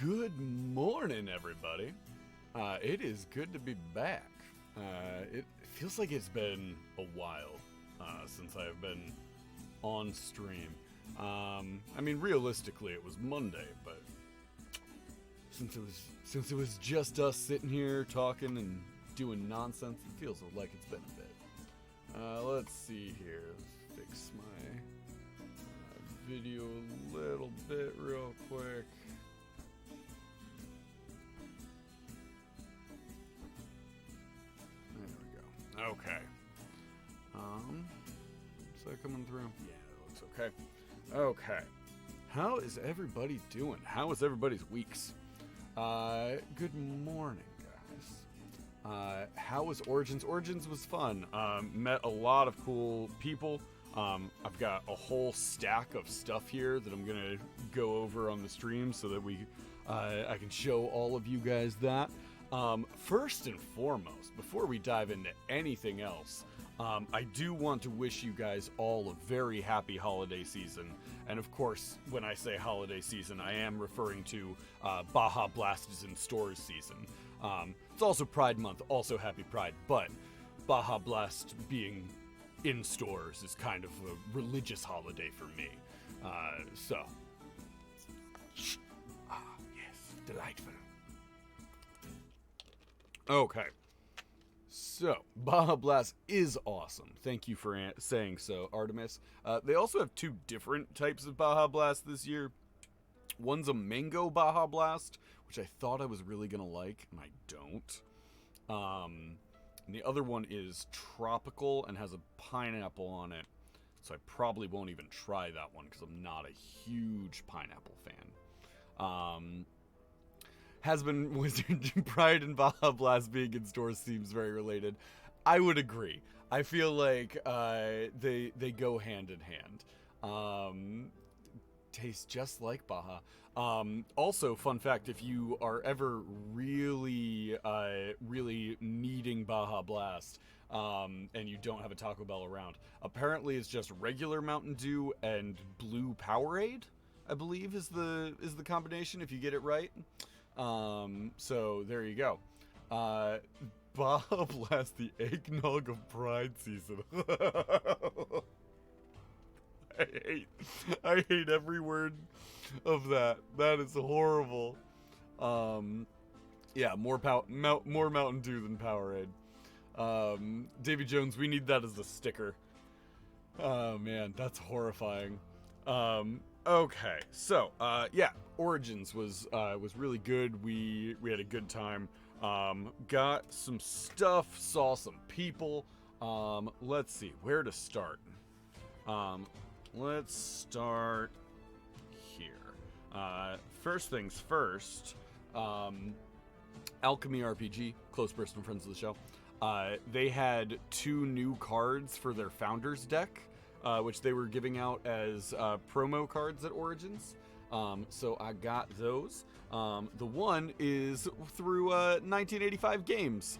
Good morning, everybody. It is good to be back. It feels like it's been a while since I've been on stream. I mean, realistically, it was Monday, but since it was just us sitting here talking and doing nonsense, it feels like it's been a bit. Let's see here. Let's fix my video a little bit real quick. Okay. Is that coming through? Yeah, it looks okay. Okay. How is everybody doing? How is everybody's weeks? Good morning, guys. How was Origins? Origins was fun. Met a lot of cool people. I've got a whole stack of stuff here that I'm gonna go over on the stream so that I can show all of you guys that. First and foremost, before we dive into anything else, I do want to wish you guys all a very happy holiday season. And of course, when I say holiday season, I am referring to Baja Blast is in stores season. It's also Pride Month, also happy Pride, but Baja Blast being in stores is kind of a religious holiday for me. Yes, delightful. Okay, so Baja Blast is awesome. Thank you for saying so, Artemis. They also have two different types of Baja Blast this year. One's a mango Baja Blast, which I thought I was really gonna like, and I don't. And the other one is tropical and has a pineapple on it, so I probably won't even try that one because I'm not a huge pineapple fan. Has been Wizard Pride and Baja Blast being in stores seems very related. I would agree. I feel like they go hand in hand. Tastes just like Baja. Also, fun fact: if you are ever really needing Baja Blast and you don't have a Taco Bell around, apparently it's just regular Mountain Dew and blue Powerade. I believe is the combination if you get it right. So there you go. Baja Blast, the eggnog of Pride season. I hate every word of that. That is horrible. Yeah, more Mountain Dew than Powerade. Davy Jones, we need that as a sticker. Oh man, that's horrifying. Okay, so yeah, Origins was really good. We had a good time. Got some stuff, saw some people. Let's see where to start. Let's start here. First things first. Alchemy RPG, close person, friends of the show. They had 2 new cards for their founders deck. Which they were giving out as promo cards at Origins. So I got those. The one is through 1985 Games.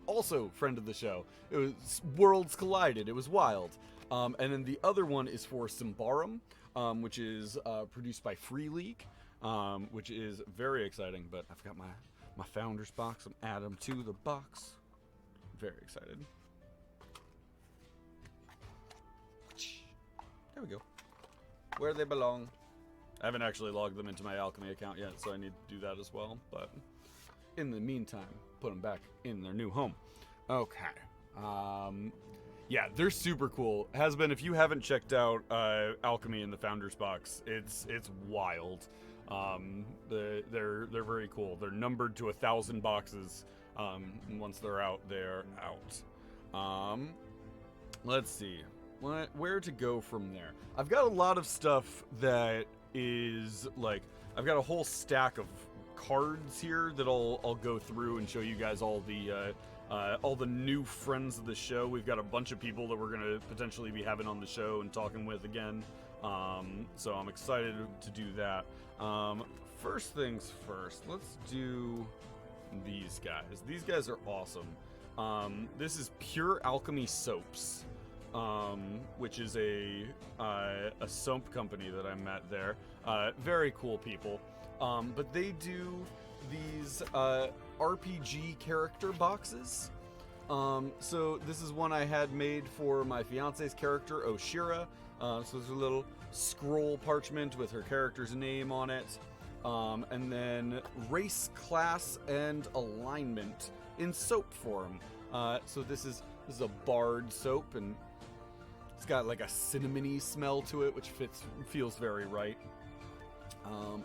Also friend of the show. It was Worlds Collided. It was wild. And then the other one is for Symbaroum, which is produced by Free League, which is very exciting. But I've got my founders box. I'm adding them to the box. Very excited. There we go. Where they belong. I haven't actually logged them into my Alchemy account yet, so I need to do that as well. But in the meantime, put them back in their new home. Okay. Yeah, they're super cool. Has been, if you haven't checked out Alchemy in the Founders Box, it's wild. They're very cool. They're numbered to 1,000 boxes. And once they're out, they're out. Let's see. Where to go from there? I've got a lot of stuff that is like, I've got a whole stack of cards here that I'll go through and show you guys all the new friends of the show. We've got a bunch of people that we're gonna potentially be having on the show and talking with again. So I'm excited to do that. First things first, let's do these guys. These guys are awesome. This is Pure Alchemy Soaps. Which is a soap company that I met there. Very cool people. But they do these RPG character boxes. So this is one I had made for my fiance's character, Oshira. So there's a little scroll parchment with her character's name on it. And then race, class, and alignment in soap form. So this is a bard soap, and it's got like a cinnamony smell to it, which feels very right.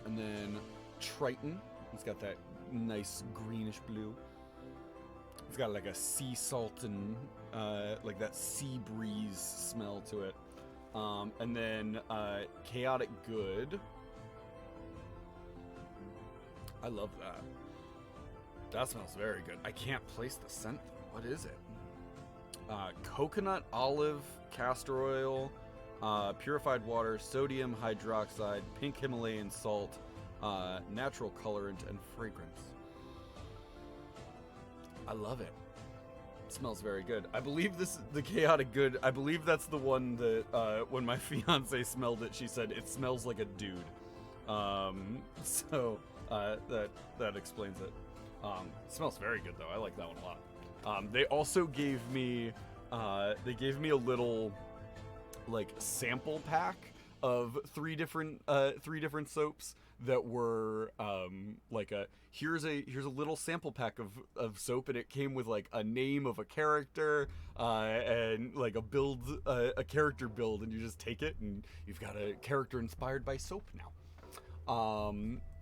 And then Triton. It's got that nice greenish blue. It's got like a sea salt and like that sea breeze smell to it. And then Chaotic Good. I love that. That smells very good. I can't place the scent though. What is it? Coconut, olive, castor oil, purified water, sodium hydroxide, pink Himalayan salt, natural colorant, and fragrance. I love it. It smells very good. I believe the Chaotic Good. I believe that's the one that when my fiance smelled it, she said it smells like a dude. So that explains it. It smells very good though. I like that one a lot. They also gave me a little like sample pack of three different soaps that were like here's a little sample pack of soap, and it came with like a name of a character and like a character build, and you just take it and you've got a character inspired by soap now.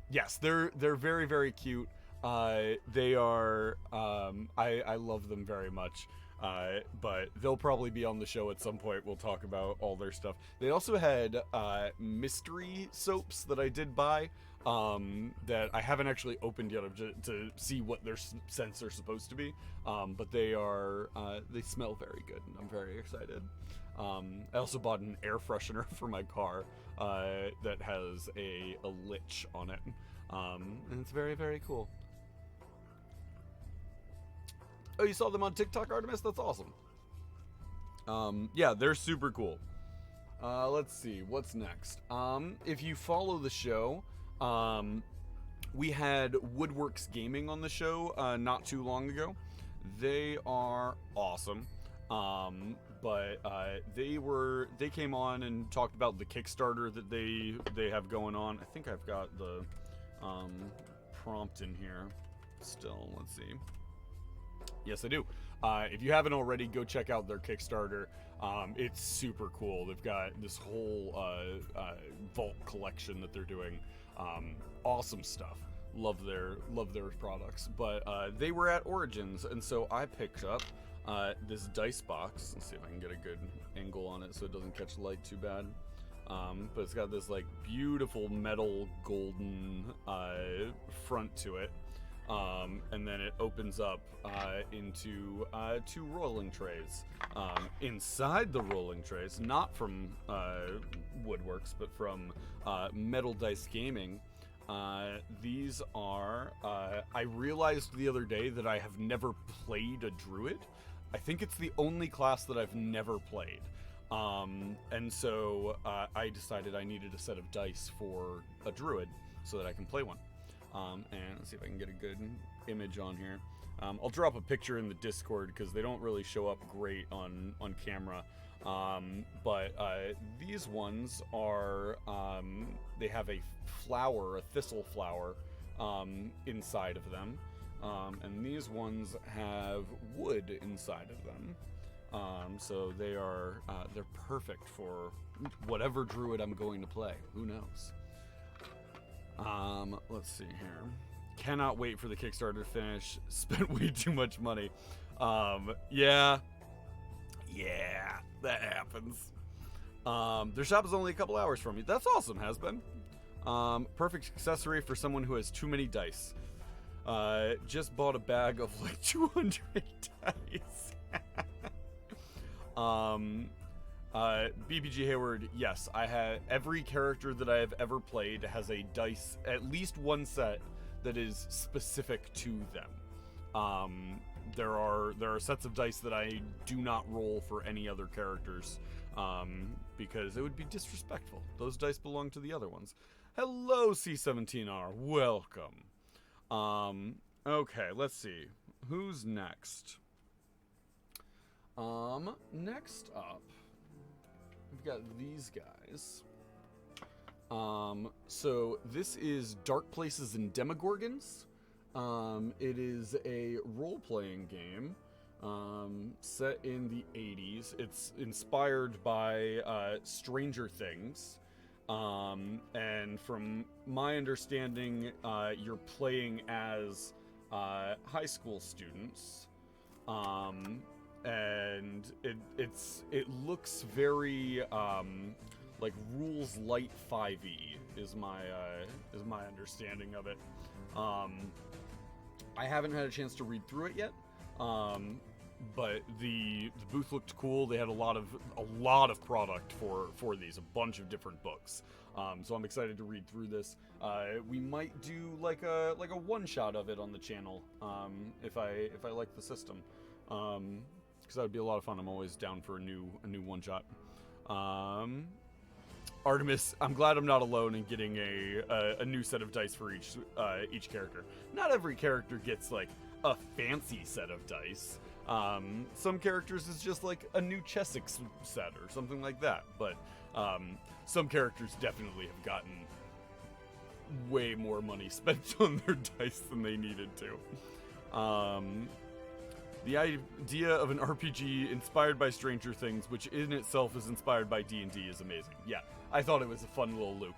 Yes, they're very, very cute. They are I love them very much. But they'll probably be on the show at some point. We'll talk about all their stuff. They also had mystery soaps that I did buy that I haven't actually opened yet to see what their scents are supposed to be. But they smell very good, and I'm very excited. I also bought an air freshener for my car that has a lich on it, and it's very, very cool. Oh, you saw them on TikTok, Artemis? That's awesome. Yeah, they're super cool. Let's see, what's next? If you follow the show, we had Woodworks Gaming on the show not too long ago. They are awesome. But they came on and talked about the Kickstarter that they have going on. I think I've got the prompt in here still. Let's see. Yes, I do. If you haven't already, go check out their Kickstarter. It's super cool. They've got this whole vault collection that they're doing. Awesome stuff. Love their products. But they were at Origins, and so I picked up this dice box. Let's see if I can get a good angle on it so it doesn't catch light too bad. But it's got this like beautiful metal golden front to it. And then it opens up into two rolling trays. Inside the rolling trays, not from Woodworks, but from Metal Dice Gaming, these are... I realized the other day that I have never played a druid. I think it's the only class that I've never played. And so I decided I needed a set of dice for a druid so that I can play one. And let's see if I can get a good image on here. I'll drop a picture in the Discord because they don't really show up great on camera. But these ones are, they have a flower, a thistle flower, inside of them. And these ones have wood inside of them. So they are, they're perfect for whatever druid I'm going to play. Who knows? Let's see here. Cannot wait for the Kickstarter to finish. Spent way too much money. Yeah, that happens. Their shop is only a couple hours from me. That's awesome, has been. Perfect accessory for someone who has too many dice. Just bought a bag of like 200 dice. BPG Hayward, yes, I have every character that I have ever played has a dice, at least one set that is specific to them. There are sets of dice that I do not roll for any other characters, because it would be disrespectful. Those dice belong to the other ones. Hello, C17R. Welcome. Okay, let's see. Who's next? Next up, we've got these guys. So this is Dark Places and Demogorgons. It is a role-playing game, set in the 80s. It's inspired by, Stranger Things. And from my understanding, you're playing as, high school students. And it looks very, like Rules Light 5e is my understanding of it. I haven't had a chance to read through it yet, but the booth looked cool. They had a lot of product for these, a bunch of different books. So I'm excited to read through this. We might do like a one shot of it on the channel, if I like the system, because that would be a lot of fun. I'm always down for a new one shot. Artemis, I'm glad I'm not alone in getting a new set of dice for each character. Not every character gets like a fancy set of dice. Some characters is just like a new Chessex set or something like that. But some characters definitely have gotten way more money spent on their dice than they needed to. The idea of an RPG inspired by Stranger Things, which in itself is inspired by D&D, is amazing. Yeah, I thought it was a fun little loop.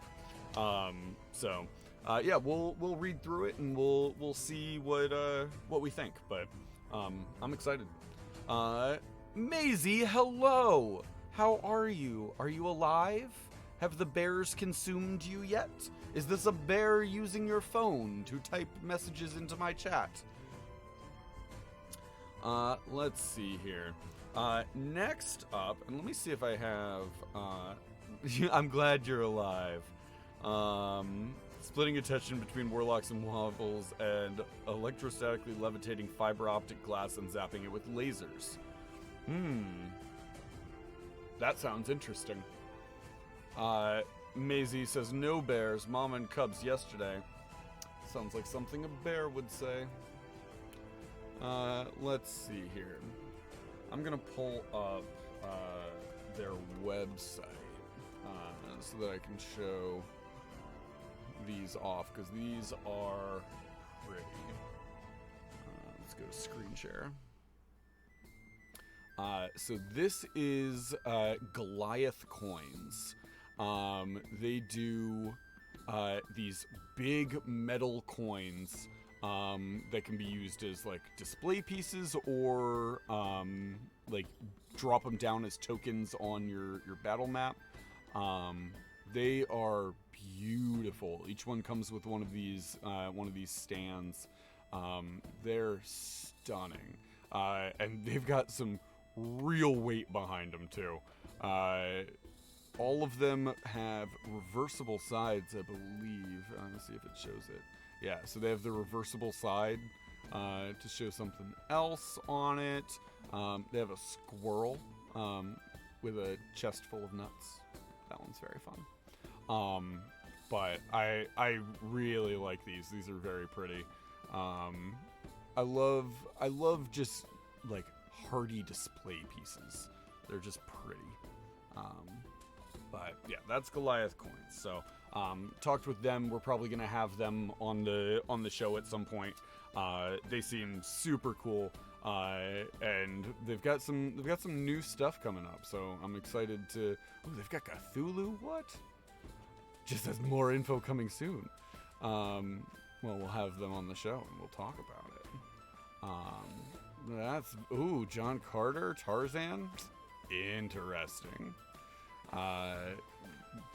Yeah, we'll read through it and we'll see what we think. But I'm excited. Maisie, hello. How are you? Are you alive? Have the bears consumed you yet? Is this a bear using your phone to type messages into my chat? Let's see here. Next up, and let me see if I have, I'm glad you're alive. Splitting attention between Warlocks and Waffles and electrostatically levitating fiber optic glass and zapping it with lasers. That sounds interesting. Maisie says, no bears, mom and cubs yesterday. Sounds like something a bear would say. Let's see here. I'm gonna pull up their website so that I can show these off, because these are pretty. Let's go to screen share. So this is Goliath coins. They do these big metal coins that can be used as like display pieces or like drop them down as tokens on your battle map. They are beautiful. Each one comes with one of these stands. They're stunning, and they've got some real weight behind them too. All of them have reversible sides, I believe. Let's see if it shows it. Yeah, so they have the reversible side to show something else on it. They have a squirrel with a chest full of nuts. That one's very fun. But I really like these. These are very pretty. I love just like hardy display pieces. They're just pretty. But yeah, that's Goliath coins. So talked with them. We're probably gonna have them on the show at some point. They seem super cool, and they've got some new stuff coming up. So I'm excited to. Ooh, they've got Cthulhu. What? Just as more info coming soon. Well, we'll have them on the show and we'll talk about it. That's John Carter, Tarzan. Interesting.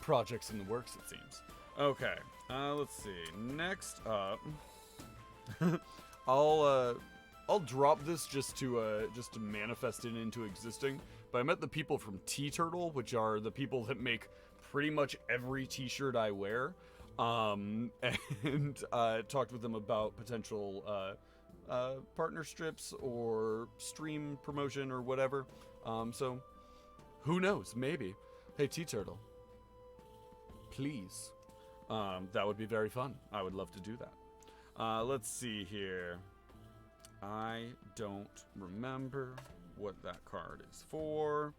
Projects in the works, it seems. Okay, let's see. Next up, I'll drop this just to manifest it into existing. But I met the people from T-Turtle, which are the people that make pretty much every T-shirt I wear, and talked with them about potential partner strips or stream promotion or whatever. So who knows? Maybe. Hey, T-Turtle. Please. That would be very fun. I would love to do that. Let's see here. I don't remember what that card is for.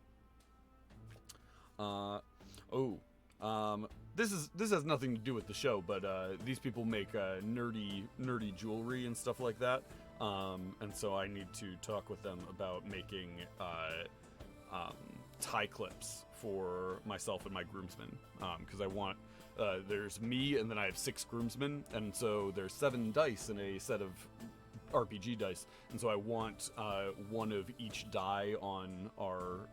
This has nothing to do with the show, but these people make nerdy jewelry and stuff like that. And so I need to talk with them about making tie clips for myself and my groomsmen. Because I want, there's me and then I have 6 groomsmen, and so there's 7 dice in a set of RPG dice, and so I want one of each die on our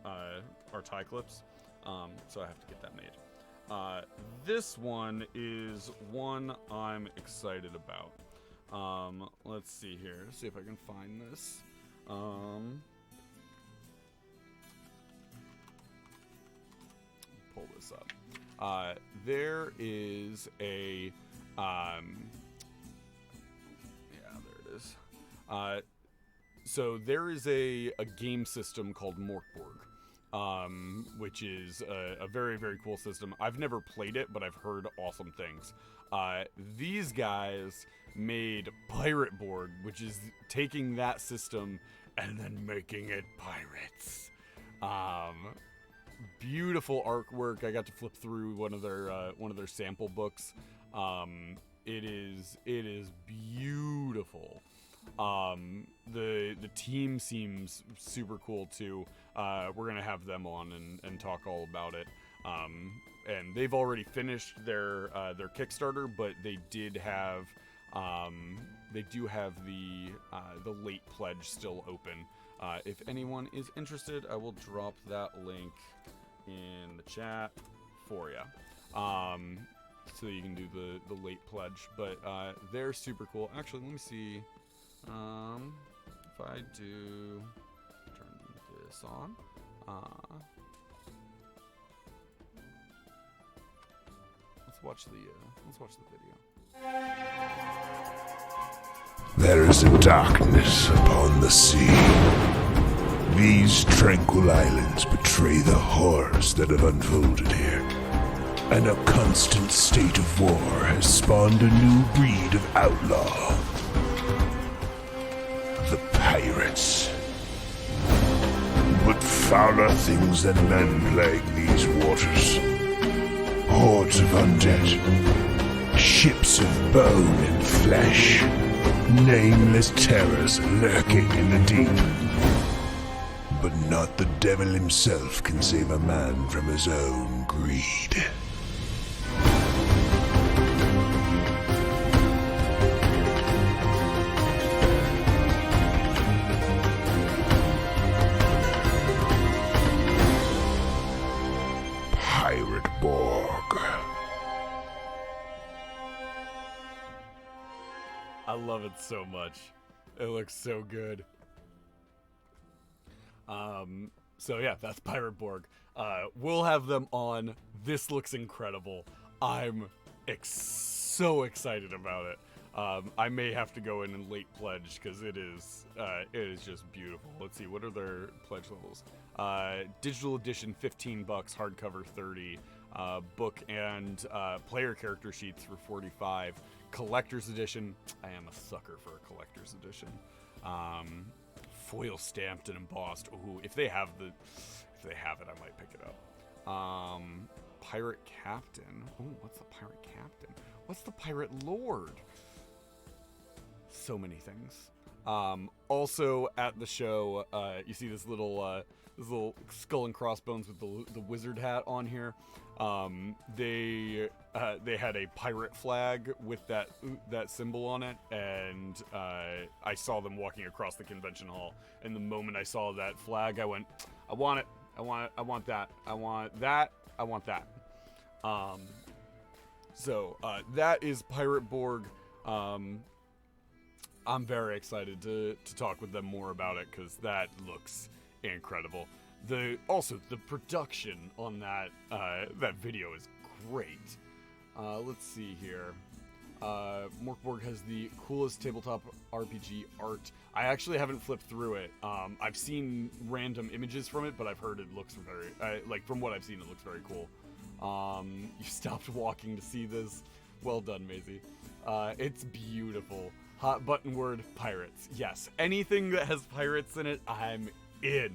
tie clips. So I have to get that made. This one is one I'm excited about. Let's see here. See if I can find this. Pull this up. There is a there it is. So there is a game system called Morkborg, which is a very, very cool system. I've never played it, but I've heard awesome things. These guys made Pirate Borg, which is taking that system and then making it pirates. Beautiful artwork. I got to flip through one of their sample books. It is beautiful. The team seems super cool too. We're gonna have them on and talk all about it. And they've already finished their Kickstarter, but they do have the late pledge still open. If anyone is interested, I will drop that link in the chat for you. So you can do the late pledge, but they're super cool. Actually, let me see. If I do turn this on, let's watch the video. There is a darkness upon the sea. These tranquil islands betray the horrors that have unfolded here. And a constant state of war has spawned a new breed of outlaw. The pirates. But fouler things than men plague these waters. Hordes of undead. Ships of bone and flesh. Nameless terrors lurking in the deep. But not the devil himself can save a man from his own greed. Pirate Borg. I love it so much. It looks so good. So yeah, that's Pirate Borg. We'll have them on. This looks incredible. I'm so excited about it. I may have to go in and late pledge because it is just beautiful. Let's see, what are their pledge levels? Digital edition $15, hardcover $30, book and player character sheets for $45. Collector's edition. I am a sucker for a collector's edition. Foil stamped and embossed. Ooh, if they have it, I might pick it up. Pirate Captain. Ooh, what's the Pirate Captain? What's the Pirate Lord? So many things. Also at the show, you see this little skull and crossbones with the wizard hat on here. They had a pirate flag with that symbol on it, and I saw them walking across the convention hall. And the moment I saw that flag, I went, I want it. I want that. I want that. I want that. So that is Pirate Borg. I'm very excited to talk with them more about it because that looks incredible. Also the production on that video is great. Let's see here. Morkborg has the coolest tabletop RPG art. I actually haven't flipped through it. I've seen random images from it, but I've heard it looks very, from what I've seen, it looks very cool. You stopped walking to see this. Well done, Maisie. It's beautiful. Hot button word, pirates. Yes, anything that has pirates in it, I'm in.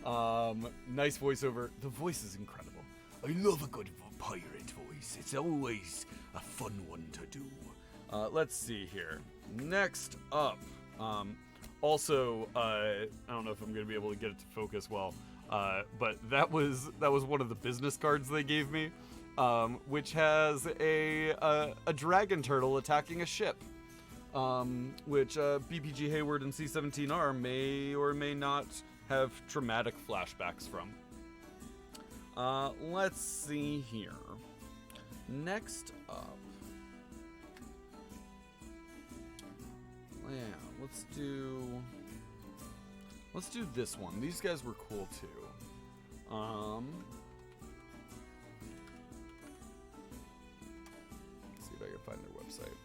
Nice voiceover. The voice is incredible. I love a good pirate voice. It's always a fun one to do. Let's see here. Next up, also, I don't know if I'm gonna be able to get it to focus well, but that was one of the business cards they gave me, which has a dragon turtle attacking a ship, which BPG Hayward and C-17R may or may not have traumatic flashbacks from. Let's see here. Next up. Yeah, let's do this one. These guys were cool too. Let's see if I can find their website.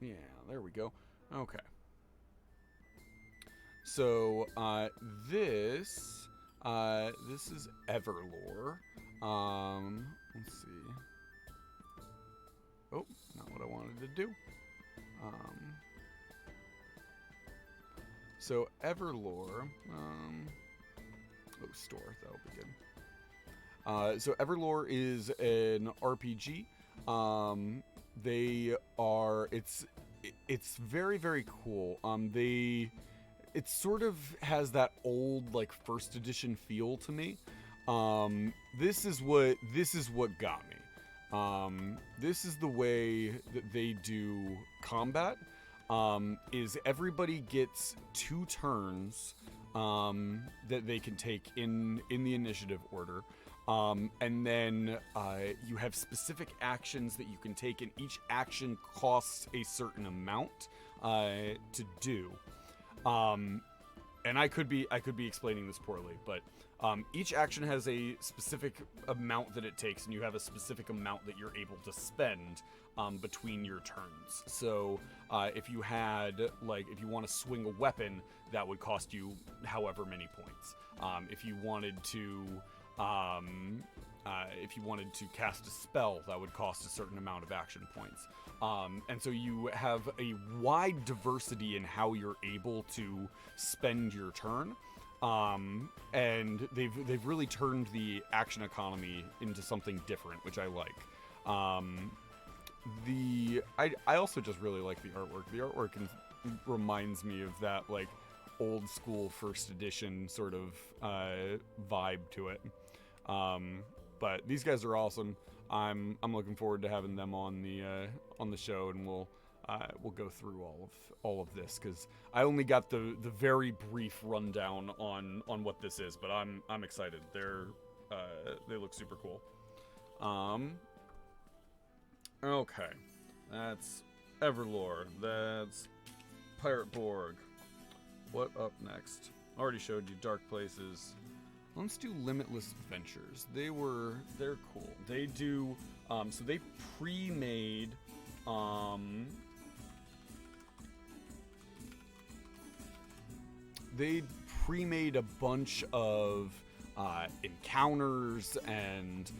Yeah, there we go. Okay. So, this is Everlore. Let's see. Oh, not what I wanted to do. So Everlore, store, that'll be good. So Everlore is an RPG. It's very, very cool. It sort of has that old, like, first edition feel to me. This is what got me. This is the way that they do combat. Is everybody gets 2 turns that they can take in the initiative order. And then you have specific actions that you can take, and each action costs a certain amount to do. And I could be explaining this poorly, but each action has a specific amount that it takes, and you have a specific amount that you're able to spend between your turns. So if you want to swing a weapon, that would cost you however many points. If you wanted to cast a spell, that would cost a certain amount of action points. And so you have a wide diversity in how you're able to spend your turn. And they've really turned the action economy into something different, which I like. I also just really like the artwork. The artwork reminds me of that, like, old school first edition sort of vibe to it. But these guys are awesome. I'm looking forward to having them on the show, and we'll go through all of this, because I only got the very brief rundown on what this is, but I'm excited. They look super cool. Okay, that's Everlore. That's Pirate Borg. What up next? Already showed you Dark Places. Let's do Limitless Ventures. They're cool. They do, so they pre-made, a bunch of encounters and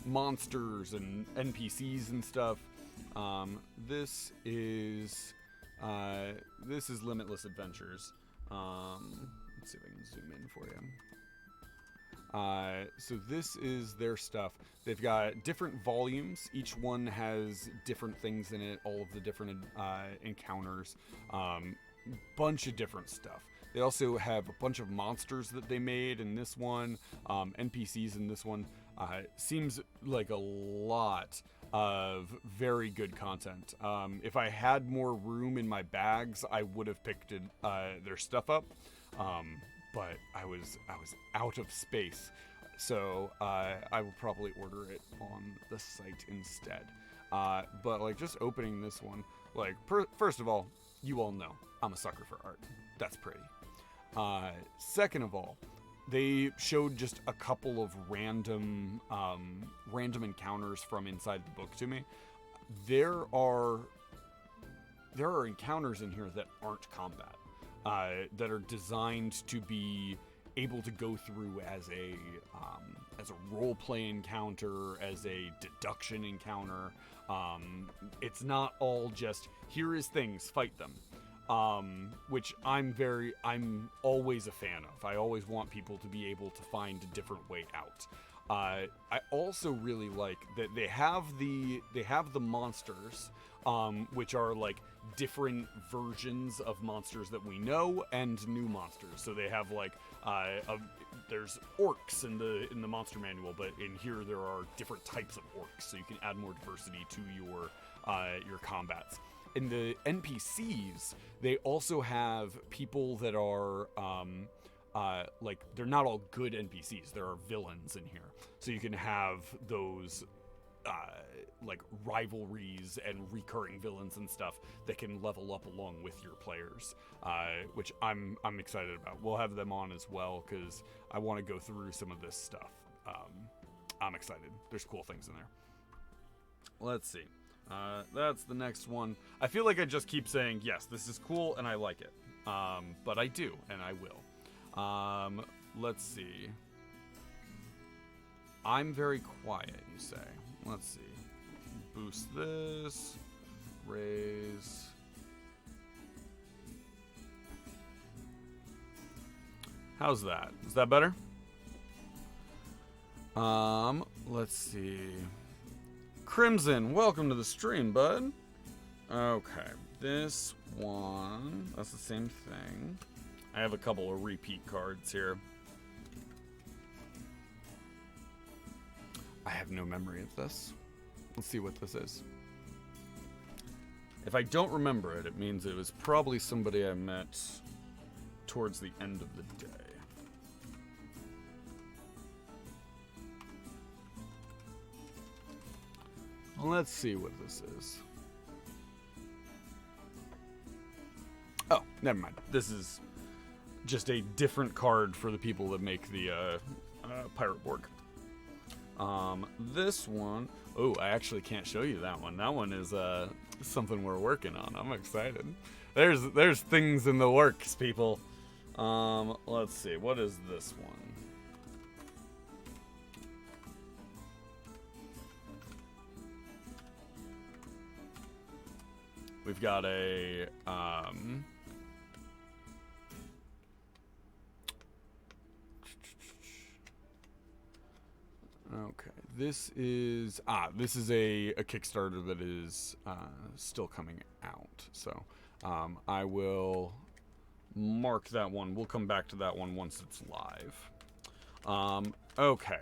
monsters and NPCs and stuff. This is Limitless Adventures. Let's see if I can zoom in for you. So this is their stuff. They've got different volumes. Each one has different things in it, all of the different encounters, bunch of different stuff. They also have a bunch of monsters that they made in this one, NPCs in this one. Seems like a lot of very good content. If I had more room in my bags, I would have picked their stuff up. But I was out of space, so I will probably order it on the site instead. But like, just opening this one, like, first of all, you all know I'm a sucker for art. That's pretty. Second of all, they showed just a couple of random encounters from inside the book to me. There are encounters in here that aren't combat, that are designed to be able to go through as a role-play encounter, as a deduction encounter. It's not all just, here is things, fight them. Which I'm always a fan of. I always want people to be able to find a different way out. I also really like that they have the monsters, which are like different versions of monsters that we know and new monsters. So they have like there's orcs in the monster manual, but in here there are different types of orcs, so you can add more diversity to your combats. In the NPCs, they also have people that are like, they're not all good NPCs. There are villains in here, so you can have those like rivalries and recurring villains and stuff that can level up along with your players, which I'm excited about. We'll have them on as well because I want to go through some of this stuff. I'm excited. There's cool things in there. Let's see. That's the next one. I feel like I just keep saying, yes, this is cool and I like it. But I do, and I will. Let's see. I'm very quiet, you say. Let's see. Boost this. Raise. How's that? Is that better? Let's see. Crimson, welcome to the stream, bud. Okay, this one, that's the same thing. I have a couple of repeat cards here. I have no memory of this. Let's see what this is. If I don't remember it, it means it was probably somebody I met towards the end of the day. Let's see what this is. Oh, never mind. This is just a different card for the people that make the pirate board. This one, oh, I actually can't show you that one. That one is something we're working on. I'm excited. There's things in the works, people. Let's see. What is this one? We've got a okay. This is a Kickstarter that is still coming out. So I will mark that one. We'll come back to that one once it's live. Okay.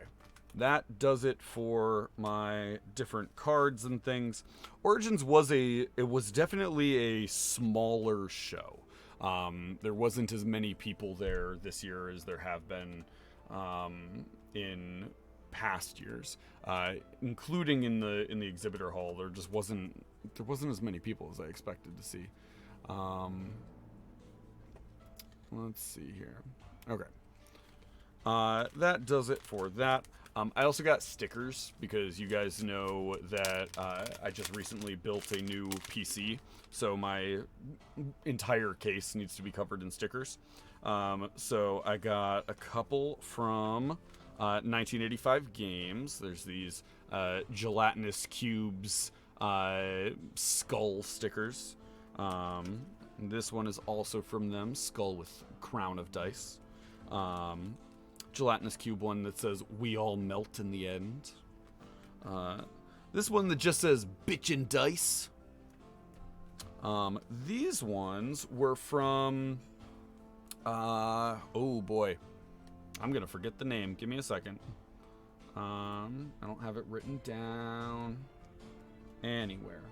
That does it for my different cards and things. Origins was definitely a smaller show. There wasn't as many people there this year as there have been in past years, including in the exhibitor hall. There wasn't as many people as I expected to see. Let's see here. Okay. That does it for that. I also got stickers because you guys know that I just recently built a new PC, so my entire case needs to be covered in stickers. So I got a couple from 1985 Games. There's these gelatinous cubes skull stickers. This one is also from them, skull with crown of dice. Gelatinous cube one that says "We all melt in the end." This one that just says "Bitchin' Dice." These ones were from oh boy, I'm gonna forget the name. Give me a second. I don't have it written down anywhere.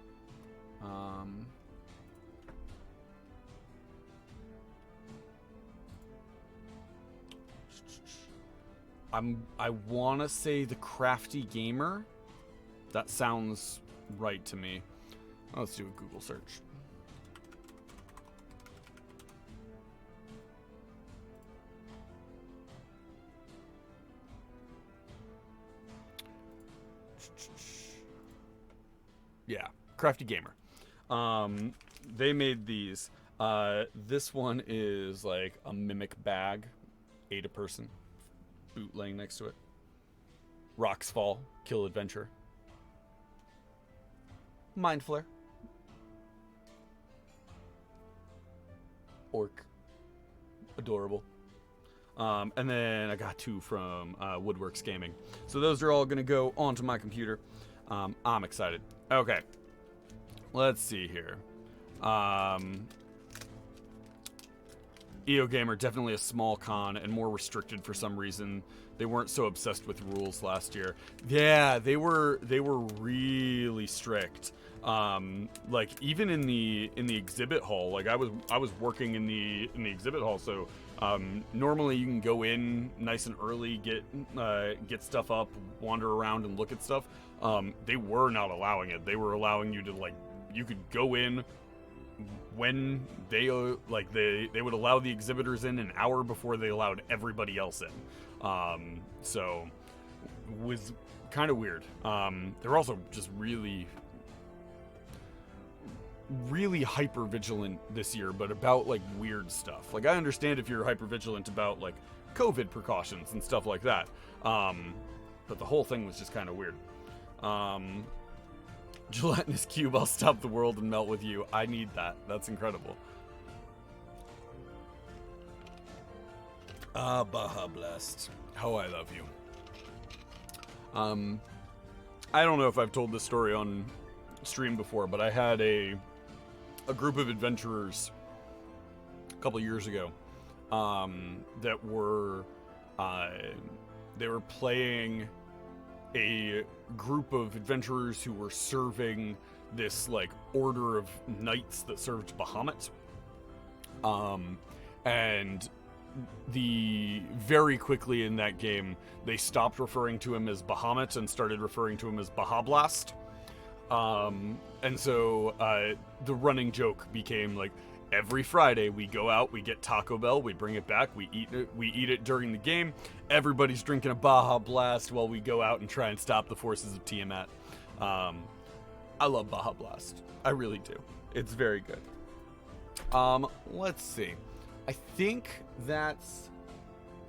I want to say the Crafty Gamer. That sounds right to me. Let's do a Google search. Crafty Gamer. They made these. This one is like a mimic bag, ate a person, boot laying next to it. Rocks Fall, Kill Adventure. Mind Flare. Orc. Adorable. And then I got 2 from Woodworks Gaming. So those are all going to go onto my computer. I'm excited. Okay. Let's see here. EO Gamer, definitely a small con and more restricted for some reason. They weren't so obsessed with rules last year. Yeah, they were really strict. Like even in the exhibit hall, like I was working in the exhibit hall, so normally you can go in nice and early, get stuff up, wander around and look at stuff. They were not allowing it. They were allowing you to, like, you could go in when they would allow the exhibitors in an hour before they allowed everybody else in. So it was kind of weird. They're also just really hyper vigilant this year, but about like weird stuff. Like I understand if you're hyper vigilant about like COVID precautions and stuff like that. But the whole thing was just kind of weird. Gelatinous cube, I'll stop the world and melt with you. I need that. That's incredible. Baja Blast. How I love you. I don't know if I've told this story on stream before, but I had a group of adventurers a couple years ago that were they were playing a group of adventurers who were serving this like order of knights that served Bahamut, and very quickly in that game they stopped referring to him as Bahamut and started referring to him as Baja Blast. And so the running joke became like, every Friday we go out, we get Taco Bell, we bring it back, we eat it during the game. Everybody's drinking a Baja Blast while we go out and try and stop the forces of Tiamat. I love Baja Blast. I really do. It's very good. Let's see. I think that's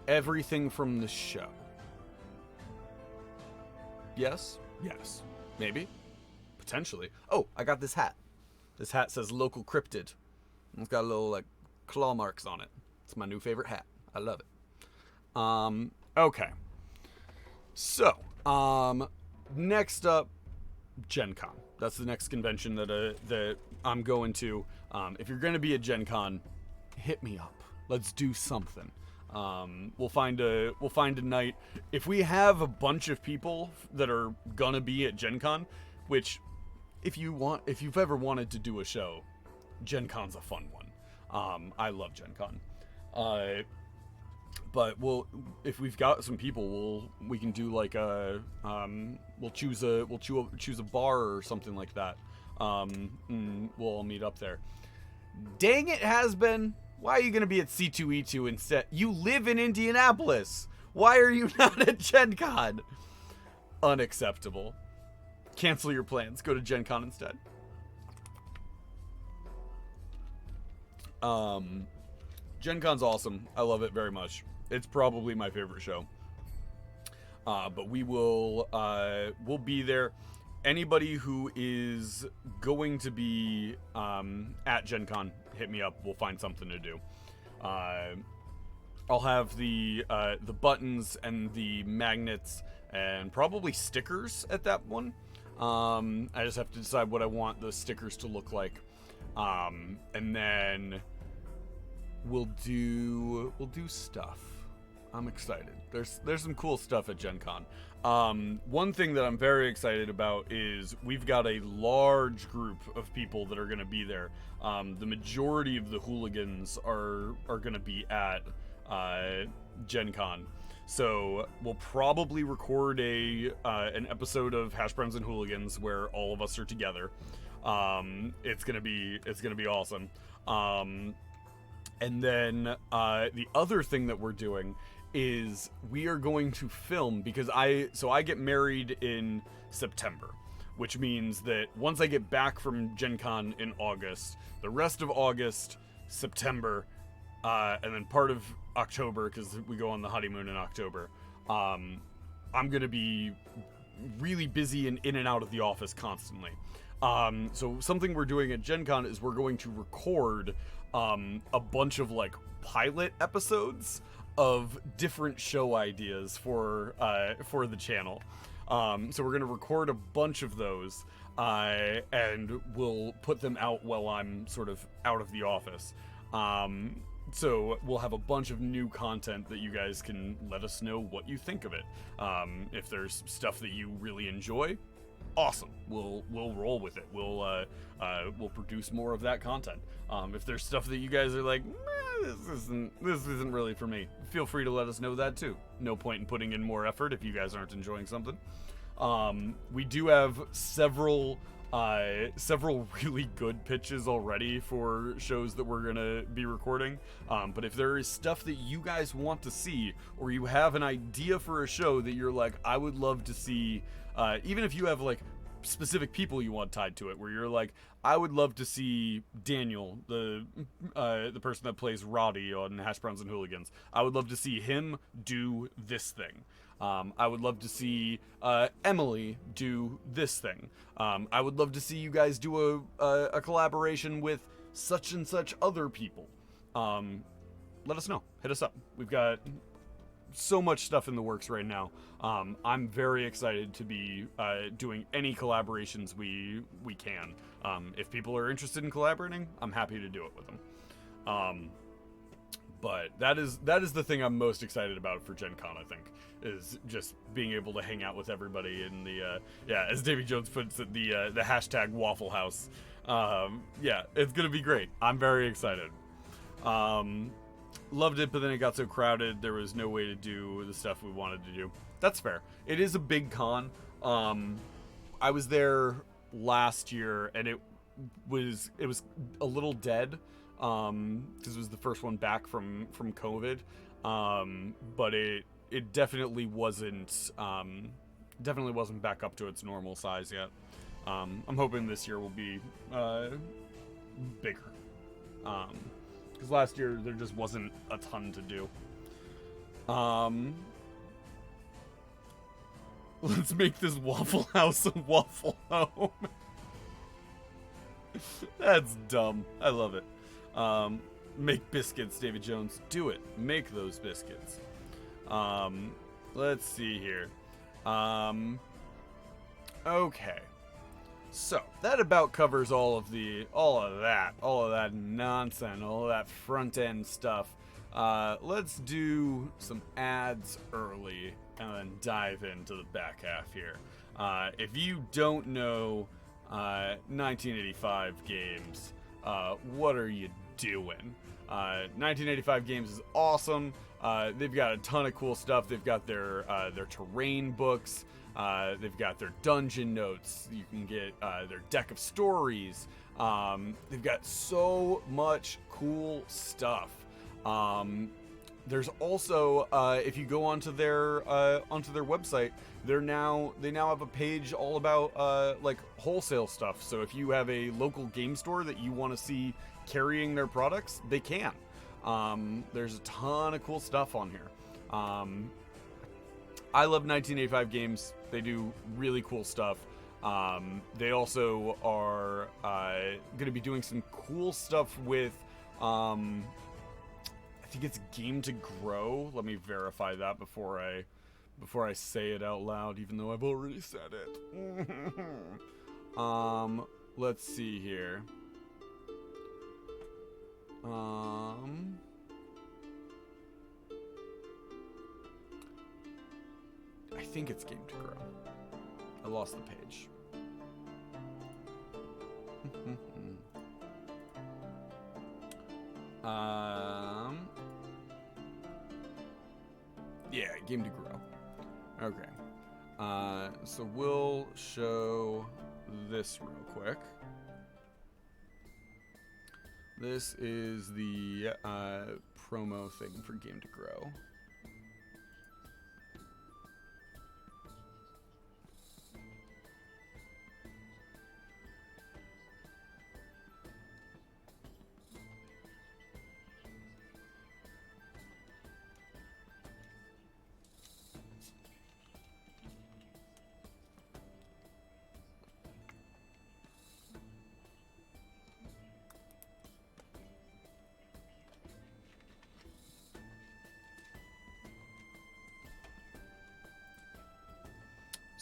everything from the show. Yes? Yes. Maybe? Potentially. Oh, I got this hat. This hat says Local Cryptid. It's got a little like claw marks on it. It's my new favorite hat. I love it. Okay. So, next up, Gen Con. That's the next convention that I'm going to. If you're going to be at Gen Con, hit me up. Let's do something. We'll find a night. If we have a bunch of people that are gonna be at Gen Con, which if you've ever wanted to do a show, Gen Con's a fun one. I love Gen Con. But if we've got some people, we can do like we'll choose a bar or something like that. We'll all meet up there. Dang it, Has-Been. Why are you going to be at C2E2 instead? You live in Indianapolis. Why are you not at Gen Con? Unacceptable. Cancel your plans. Go to Gen Con instead. Gen Con's awesome. I love it very much. It's probably my favorite show. But we'll be there. Anybody who is going to be at Gen Con, hit me up. We'll find something to do. I'll have the buttons and the magnets and probably stickers at that one. I just have to decide what I want the stickers to look like. And then we'll do stuff. I'm excited. There's some cool stuff at Gen Con. One thing that I'm very excited about is we've got a large group of people that are going to be there. The majority of the hooligans are going to be at Gen Con. So we'll probably record an episode of Hash Browns and Hooligans where all of us are together. It's gonna be awesome. And then the other thing that we're doing is we are going to film, because I get married in September. which means that once I get back from Gen Con in August, the rest of August, September, and then part of October, because we go on the honeymoon in October, I'm going to be really busy and in and out of the office constantly. So something we're doing at Gen Con is we're going to record a bunch of like pilot episodes of different show ideas for the channel. So we're going to record a bunch of those, and we'll put them out while I'm sort of out of the office. So we'll have a bunch of new content that you guys can let us know what you think of it. If there's stuff that you really enjoy, awesome. We'll roll with it. We'll produce more of that content. If there's stuff that you guys are like, this isn't really for me, feel free to let us know that too. No point in putting in more effort if you guys aren't enjoying something. We do have several really good pitches already for shows that we're gonna be recording. But if there is stuff that you guys want to see, or you have an idea for a show that you're like, I would love to see, even if you have like specific people you want tied to it, where you're like, I would love to see Daniel, the person that plays Roddy on Hash Browns and Hooligans. I would love to see him do this thing. I would love to see Emily do this thing. I would love to see you guys do a collaboration with such and such other people. Let us know. Hit us up. We've got so much stuff in the works right now. I'm very excited to be doing any collaborations we can. If people are interested in collaborating, I'm happy to do it with them. But that is the thing I'm most excited about for Gen Con, I think, is just being able to hang out with everybody in the, as Davy Jones puts it, the hashtag Waffle House. It's going to be great. I'm very excited. Loved it, but then it got so crowded, there was no way to do the stuff we wanted to do. That's fair. It is a big con. I was there last year, and it was a little dead, because it was the first one back from COVID. But it definitely wasn't back up to its normal size yet. I'm hoping this year will be bigger. Because last year there just wasn't a ton to do. Let's make this Waffle House a waffle home. That's dumb. I love it. Make biscuits, David Jones. Do it. Make those biscuits. Let's see here. Okay. So that about covers all of that nonsense, all of that front end stuff. Let's do some ads early and then dive into the back half here. If you don't know 1985 Games, what are you doing? 1985 Games is awesome. They've got a ton of cool stuff. They've got their terrain books. They've got their dungeon notes. You can get their deck of stories. They've got so much cool stuff. There's also, if you go onto their website, they now have a page all about like wholesale stuff. So if you have a local game store that you want to see carrying their products, they can. There's a ton of cool stuff on here. I love 1985 Games. They do really cool stuff. They also are going to be doing some cool stuff with, I think it's Game to Grow. Let me verify that before I say it out loud, even though I've already said it. Let's see here. I think it's Game to Grow. I lost the page. Yeah, Game to Grow. Okay. So we'll show this real quick. This is the promo thing for Game to Grow.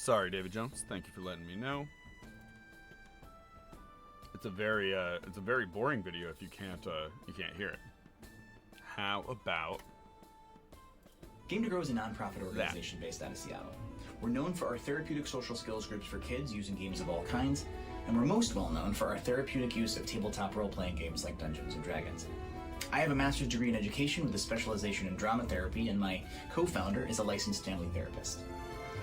Sorry, David Jones. Thank you for letting me know. It's a very boring video if you can't hear it. How about Game to Grow is a nonprofit organization based out of Seattle. We're known for our therapeutic social skills groups for kids using games of all kinds, and we're most well known for our therapeutic use of tabletop role-playing games like Dungeons & Dragons. I have a master's degree in education with a specialization in drama therapy, and my co-founder is a licensed family therapist.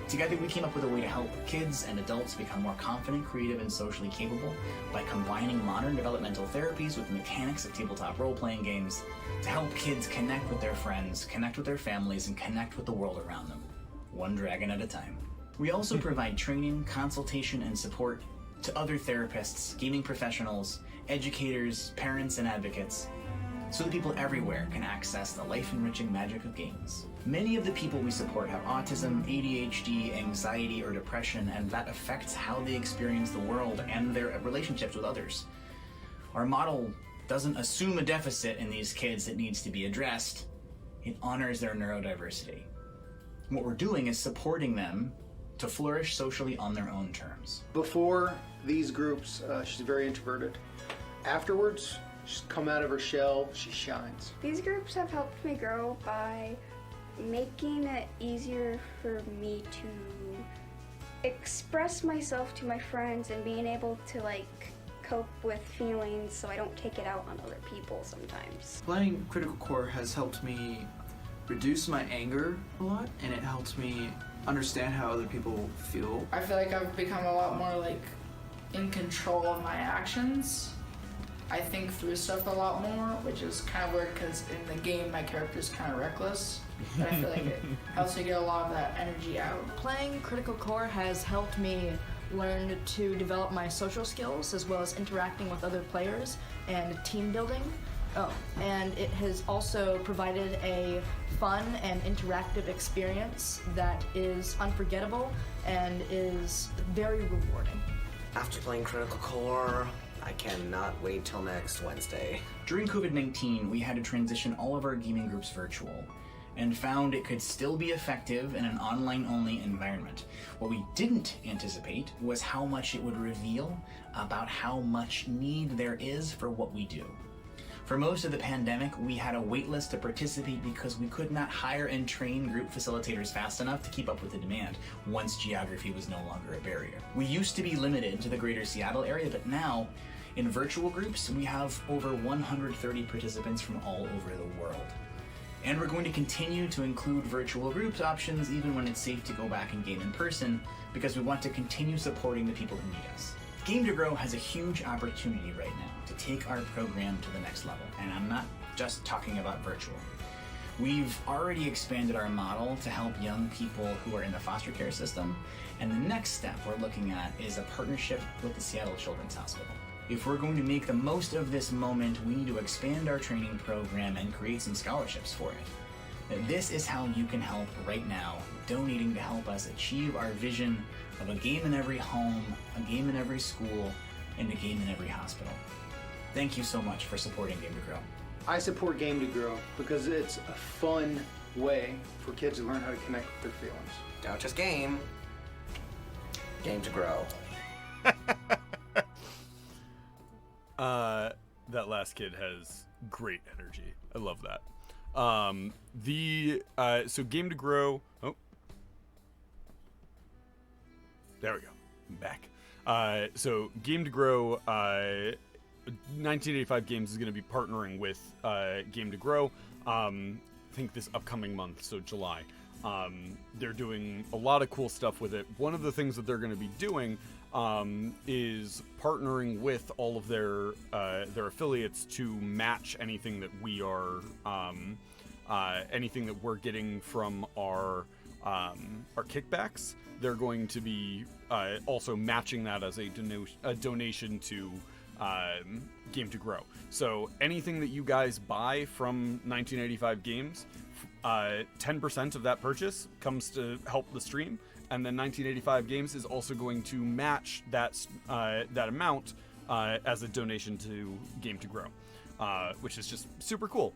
Together, we came up with a way to help kids and adults become more confident, creative, and socially capable by combining modern developmental therapies with the mechanics of tabletop role-playing games to help kids connect with their friends, connect with their families, and connect with the world around them, one dragon at a time. We also provide training, consultation, and support to other therapists, gaming professionals, educators, parents, and advocates, so that people everywhere can access the life-enriching magic of games. Many of the people we support have autism, ADHD, anxiety, or depression, and that affects how they experience the world and their relationships with others. Our model doesn't assume a deficit in these kids that needs to be addressed. It honors their neurodiversity. What we're doing is supporting them to flourish socially on their own terms. Before these groups, she's very introverted. Afterwards, she's come out of her shell, she shines. These groups have helped me grow by making it easier for me to express myself to my friends and being able to cope with feelings so I don't take it out on other people sometimes. Playing Critical Core has helped me reduce my anger a lot, and it helps me understand how other people feel. I feel like I've become a lot more in control of my actions. I think through stuff a lot more, which is kind of weird because in the game my character's kind of reckless, but I feel like it helps me get a lot of that energy out. Playing Critical Core has helped me learn to develop my social skills as well as interacting with other players and team building. And it has also provided a fun and interactive experience that is unforgettable and is very rewarding. After playing Critical Core, I cannot wait till next Wednesday. During COVID-19, we had to transition all of our gaming groups virtual and found it could still be effective in an online-only environment. What we didn't anticipate was how much it would reveal about how much need there is for what we do. For most of the pandemic, we had a wait list to participate because we could not hire and train group facilitators fast enough to keep up with the demand once geography was no longer a barrier. We used to be limited to the greater Seattle area, but now, in virtual groups, we have over 130 participants from all over the world. And we're going to continue to include virtual groups options even when it's safe to go back and game in person, because we want to continue supporting the people who need us. Game to Grow has a huge opportunity right now to take our program to the next level, and I'm not just talking about virtual. We've already expanded our model to help young people who are in the foster care system, and the next step we're looking at is a partnership with the Seattle Children's Hospital. If we're going to make the most of this moment, we need to expand our training program and create some scholarships for it. This is how you can help right now, donating to help us achieve our vision of a game in every home, a game in every school, and a game in every hospital. Thank you so much for supporting Game to Grow. I support Game to Grow because it's a fun way for kids to learn how to connect with their feelings. Don't just game. Game to grow. That last kid has great energy. I love that. So Game to Grow. Oh, there we go. I'm back. So Game to Grow. 1985 Games is going to be partnering with Game to Grow. I think this upcoming month, so July. They're doing a lot of cool stuff with it. One of the things that they're going to be doing is partnering with all of their affiliates to match anything that we are anything that we're getting from our kickbacks. They're going to be also matching that as a donation to Game to Grow. So anything that you guys buy from 1985 Games, 10% of that purchase comes to help the stream, and then 1985 Games is also going to match that amount as a donation to Game to Grow, which is just super cool.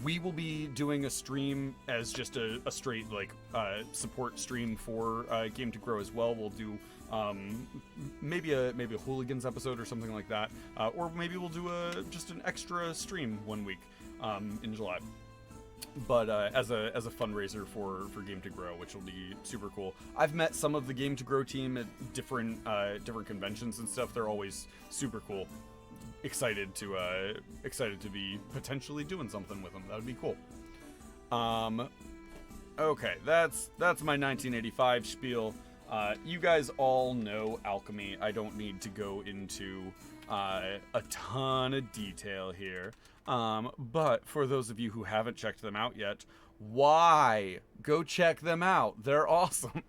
We will be doing a stream as just a straight support stream for Game to Grow as well. We'll do maybe a Hooligans episode or something like that, or maybe we'll do just an extra stream one week in July. But as a fundraiser for Game to Grow, which will be super cool. I've met some of the Game to Grow team at different conventions and stuff. They're always super cool. Excited to be potentially doing something with them. That would be cool. Okay, that's my 1985 spiel. You guys all know Alchemy. I don't need to go into a ton of detail here. But for those of you who haven't checked them out yet, why? Go check them out. They're awesome.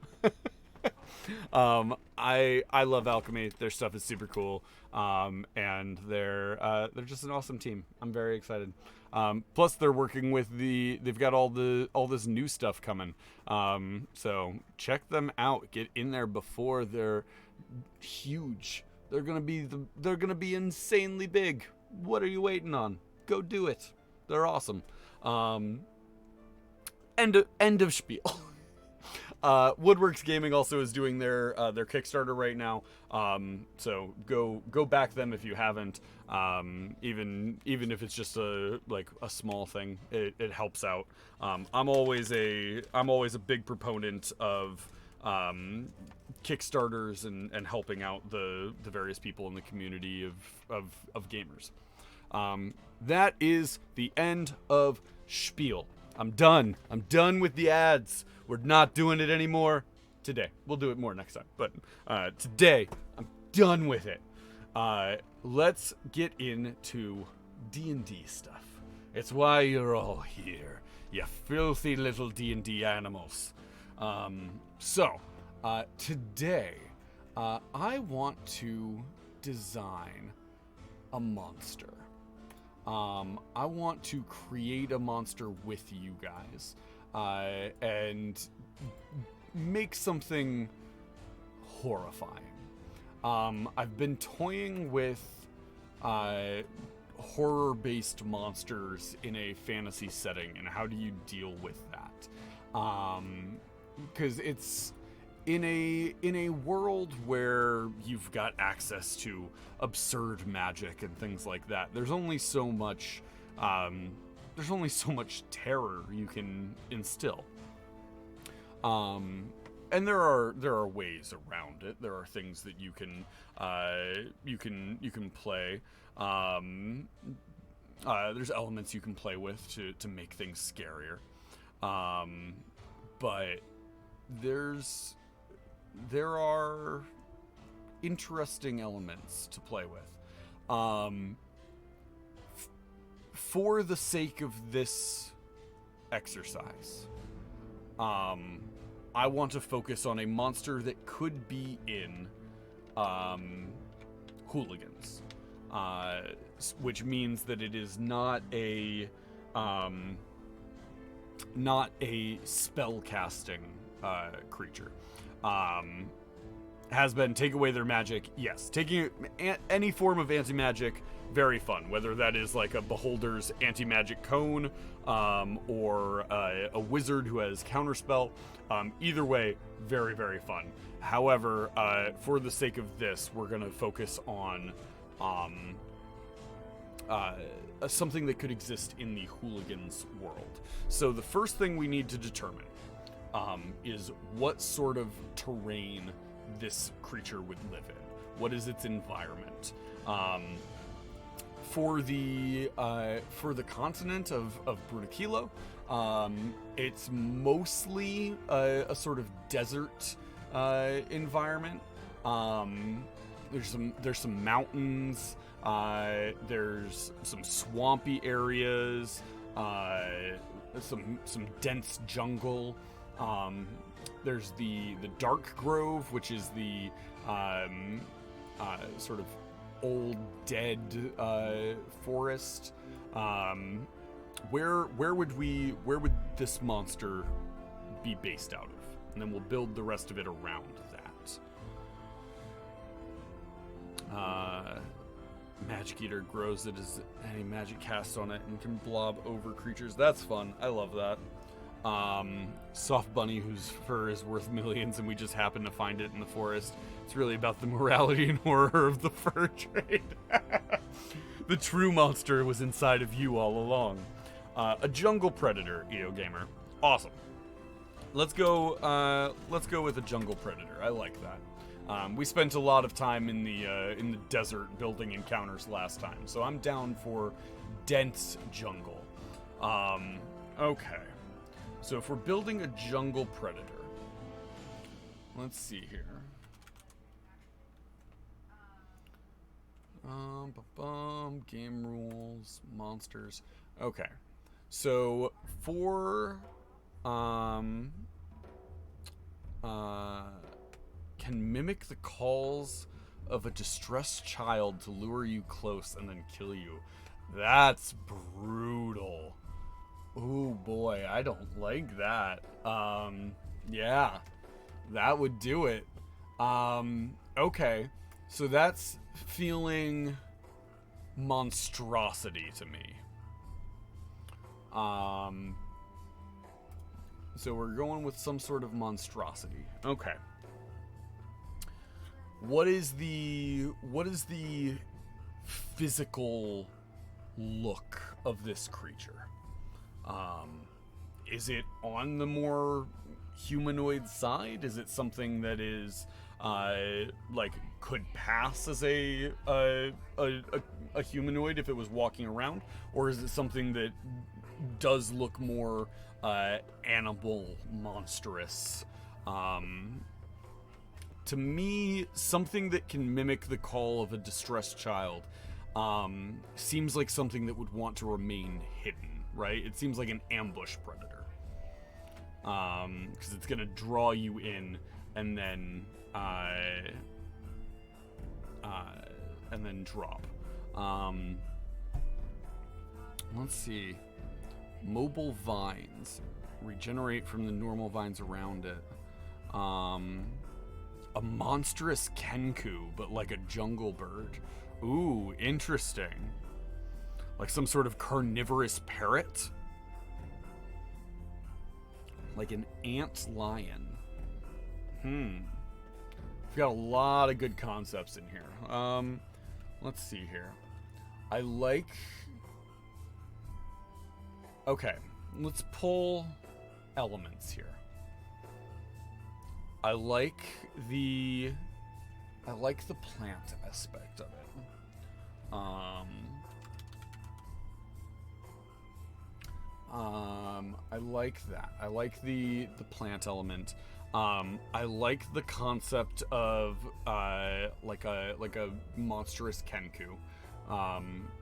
I love Alchemy. Their stuff is super cool. And they're just an awesome team. I'm very excited. Plus they're working with they've got all this new stuff coming. So check them out. Get in there before they're huge. They're going to be insanely big. What are you waiting on? Go do it. They're awesome. End of spiel. Woodworks Gaming also is doing their Kickstarter right now. So go back them if you haven't. Even if it's just a small thing, it helps out. I'm always a big proponent of Kickstarters and helping out the various people in the community of gamers. That is the end of spiel. I'm done with the ads. We're not doing it anymore today. We'll do it more next time. But today, I'm done with it. Let's get into D&D stuff. It's why you're all here, you filthy little D&D animals. Today, I want to design a monster. I want to create a monster with you guys. And make something horrifying. I've been toying with horror-based monsters in a fantasy setting, and how do you deal with that? Because it's in a world where you've got access to absurd magic and things like that. There's only so much terror you can instill. And there are ways around it. There are things that you can play. There's elements you can play with to make things scarier. But there are interesting elements to play with. For the sake of this exercise, I want to focus on a monster that could be in Hooligans, which means that it is not a spell casting creature. Has been take away their magic. Yes, taking any form of anti-magic, very fun. Whether that is like a beholder's anti-magic cone, or a wizard who has counterspell. Either way, very, very fun. However, for the sake of this, we're gonna focus on something that could exist in the Hooligans world. So the first thing we need to determine is what sort of terrain this creature would live in. What is its environment? For the continent of Bruticilo, it's mostly a sort of desert environment. There's some mountains. There's some swampy areas. Some dense jungle. There's the Dark Grove, which is the sort of old dead forest. Where would this monster be based out of? And then we'll build the rest of it around that. Magic Eater grows it as any magic cast on it and can blob over creatures. That's fun. I love that. Soft Bunny, whose fur is worth millions, and we just happen to find it in the forest. It's really about the morality and horror of the fur trade. The true monster was inside of you all along. A jungle predator, EO Gamer. Awesome. Let's go with a jungle predator. I like that. We spent a lot of time in the desert building encounters last time, so I'm down for dense jungle. Okay. So if we're building a jungle predator, let's see here. Game rules, monsters. Okay. So for can mimic the calls of a distressed child to lure you close and then kill you. That's brutal. Oh boy, I don't like that. Yeah, that would do it. Okay, so that's feeling monstrosity to me. So we're going with some sort of monstrosity. Okay. What is the physical look of this creature? Is it on the more humanoid side? Is it something that is like could pass as a humanoid if it was walking around, or is it something that does look more animal, monstrous? To me, something that can mimic the call of a distressed child seems like something that would want to remain hidden, right? It seems like an ambush predator. Because it's going to draw you in and then drop. Let's see. Mobile vines. Regenerate from the normal vines around it. A monstrous kenku, but like a jungle bird. Ooh, interesting. Like some sort of carnivorous parrot? Like an ant lion. We've got a lot of good concepts in here. Let's see here. I like... Okay, let's pull elements here. I like the plant aspect of it. I like that. I like the plant element. I like the concept of like a monstrous kenku.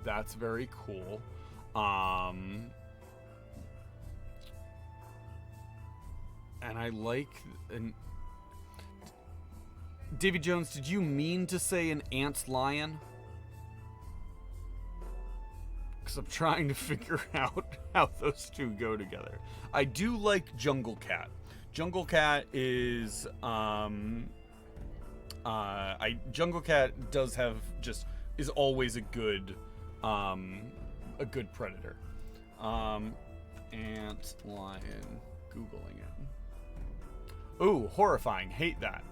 That's very cool. And I like Davy Jones, did you mean to say an ant lion? Because I'm trying to figure out how those two go together. I do like Jungle Cat. Jungle Cat is Jungle Cat does have is always a good predator. Ant lion, Googling it. Ooh, horrifying. Hate that.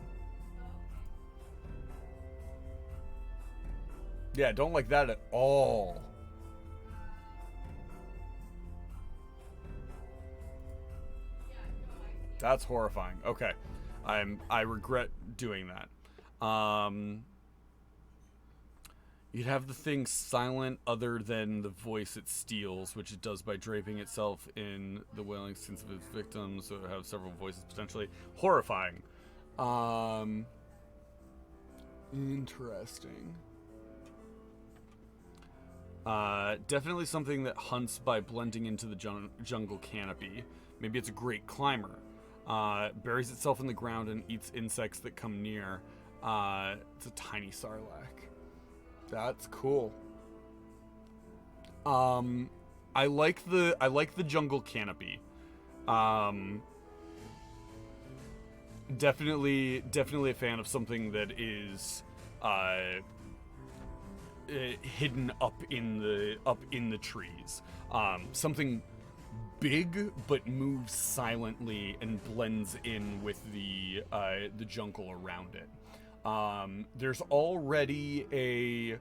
Yeah, don't like that at all. That's horrifying. Okay. I regret doing that. You'd have the thing silent other than the voice it steals, which it does by draping itself in the wailing sins of its victims, so it have several voices potentially. Horrifying. Interesting. Definitely something that hunts by blending into the jungle canopy. Maybe it's a great climber. Buries itself in the ground and eats insects that come near. It's a tiny sarlacc. That's cool. I like the jungle canopy. Definitely a fan of something that is hidden up in the trees. Something big but moves silently and blends in with the jungle around it. There's already a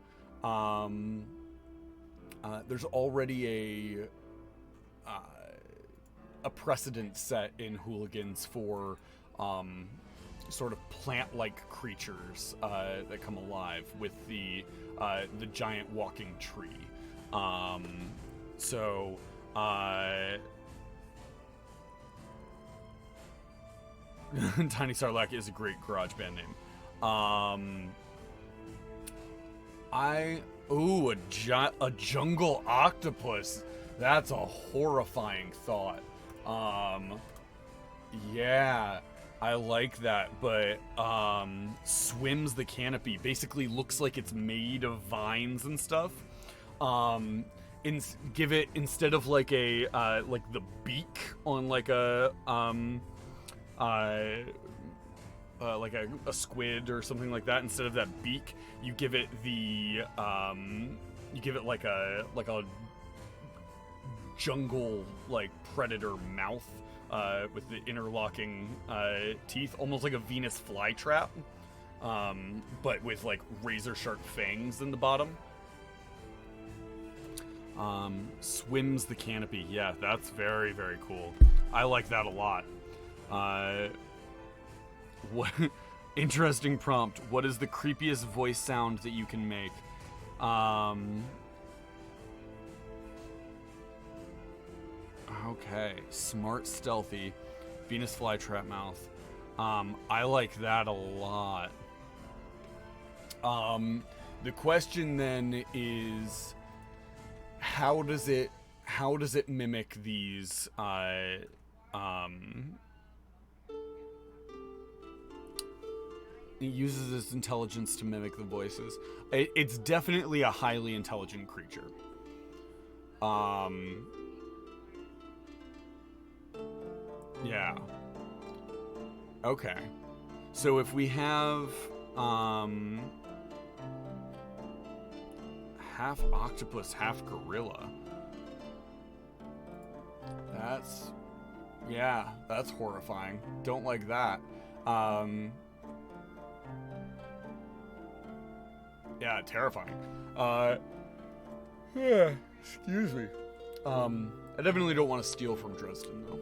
precedent set in Hooligans for sort of plant-like creatures that come alive with the giant walking tree. Tiny Sarlacc is a great garage band name. A jungle octopus. That's a horrifying thought. Yeah, I like that, but swims the canopy. Basically looks like it's made of vines and stuff. Give it, instead of like a like the beak on like a squid or something like that, instead of that beak, you give it like a jungle like predator mouth with the interlocking teeth, almost like a Venus flytrap, but with like razor sharp fangs in the bottom. Swims the canopy. Yeah, that's very, very cool. I like that a lot. What interesting prompt. What is the creepiest voice sound that you can make? Okay, smart, stealthy, Venus flytrap mouth. I like that a lot. The question then is, how does it mimic these it uses its intelligence to mimic the voices. It's definitely a highly intelligent creature. Yeah. Okay. So if we have half octopus, half gorilla. That's horrifying. Don't like that. Yeah, terrifying. Yeah, excuse me. I definitely don't want to steal from Dresden, though.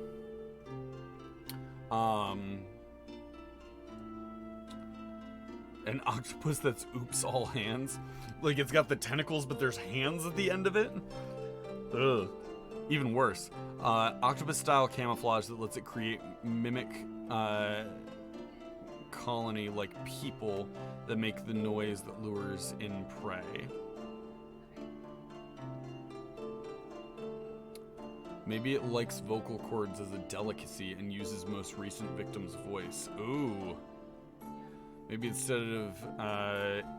An octopus that's oops all hands. Like, it's got the tentacles, but there's hands at the end of it. Ugh. Even worse. Octopus-style camouflage that lets it mimic colony like people that make the noise that lures in prey. Maybe it likes vocal cords as a delicacy and uses most recent victim's voice. Ooh. Maybe instead of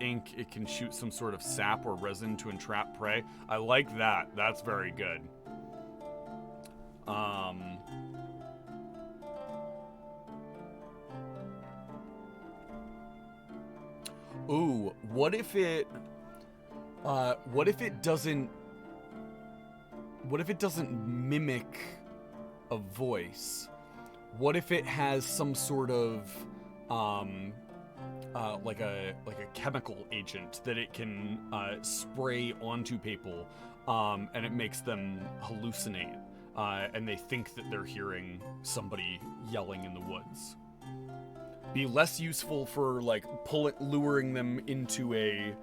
ink, it can shoot some sort of sap or resin to entrap prey. I like that. That's very good. Ooh, what if it doesn't mimic a voice? What if it has some sort of like a chemical agent that it can spray onto people, and it makes them hallucinate, and they think that they're hearing somebody yelling in the woods? Be less useful for like luring them into a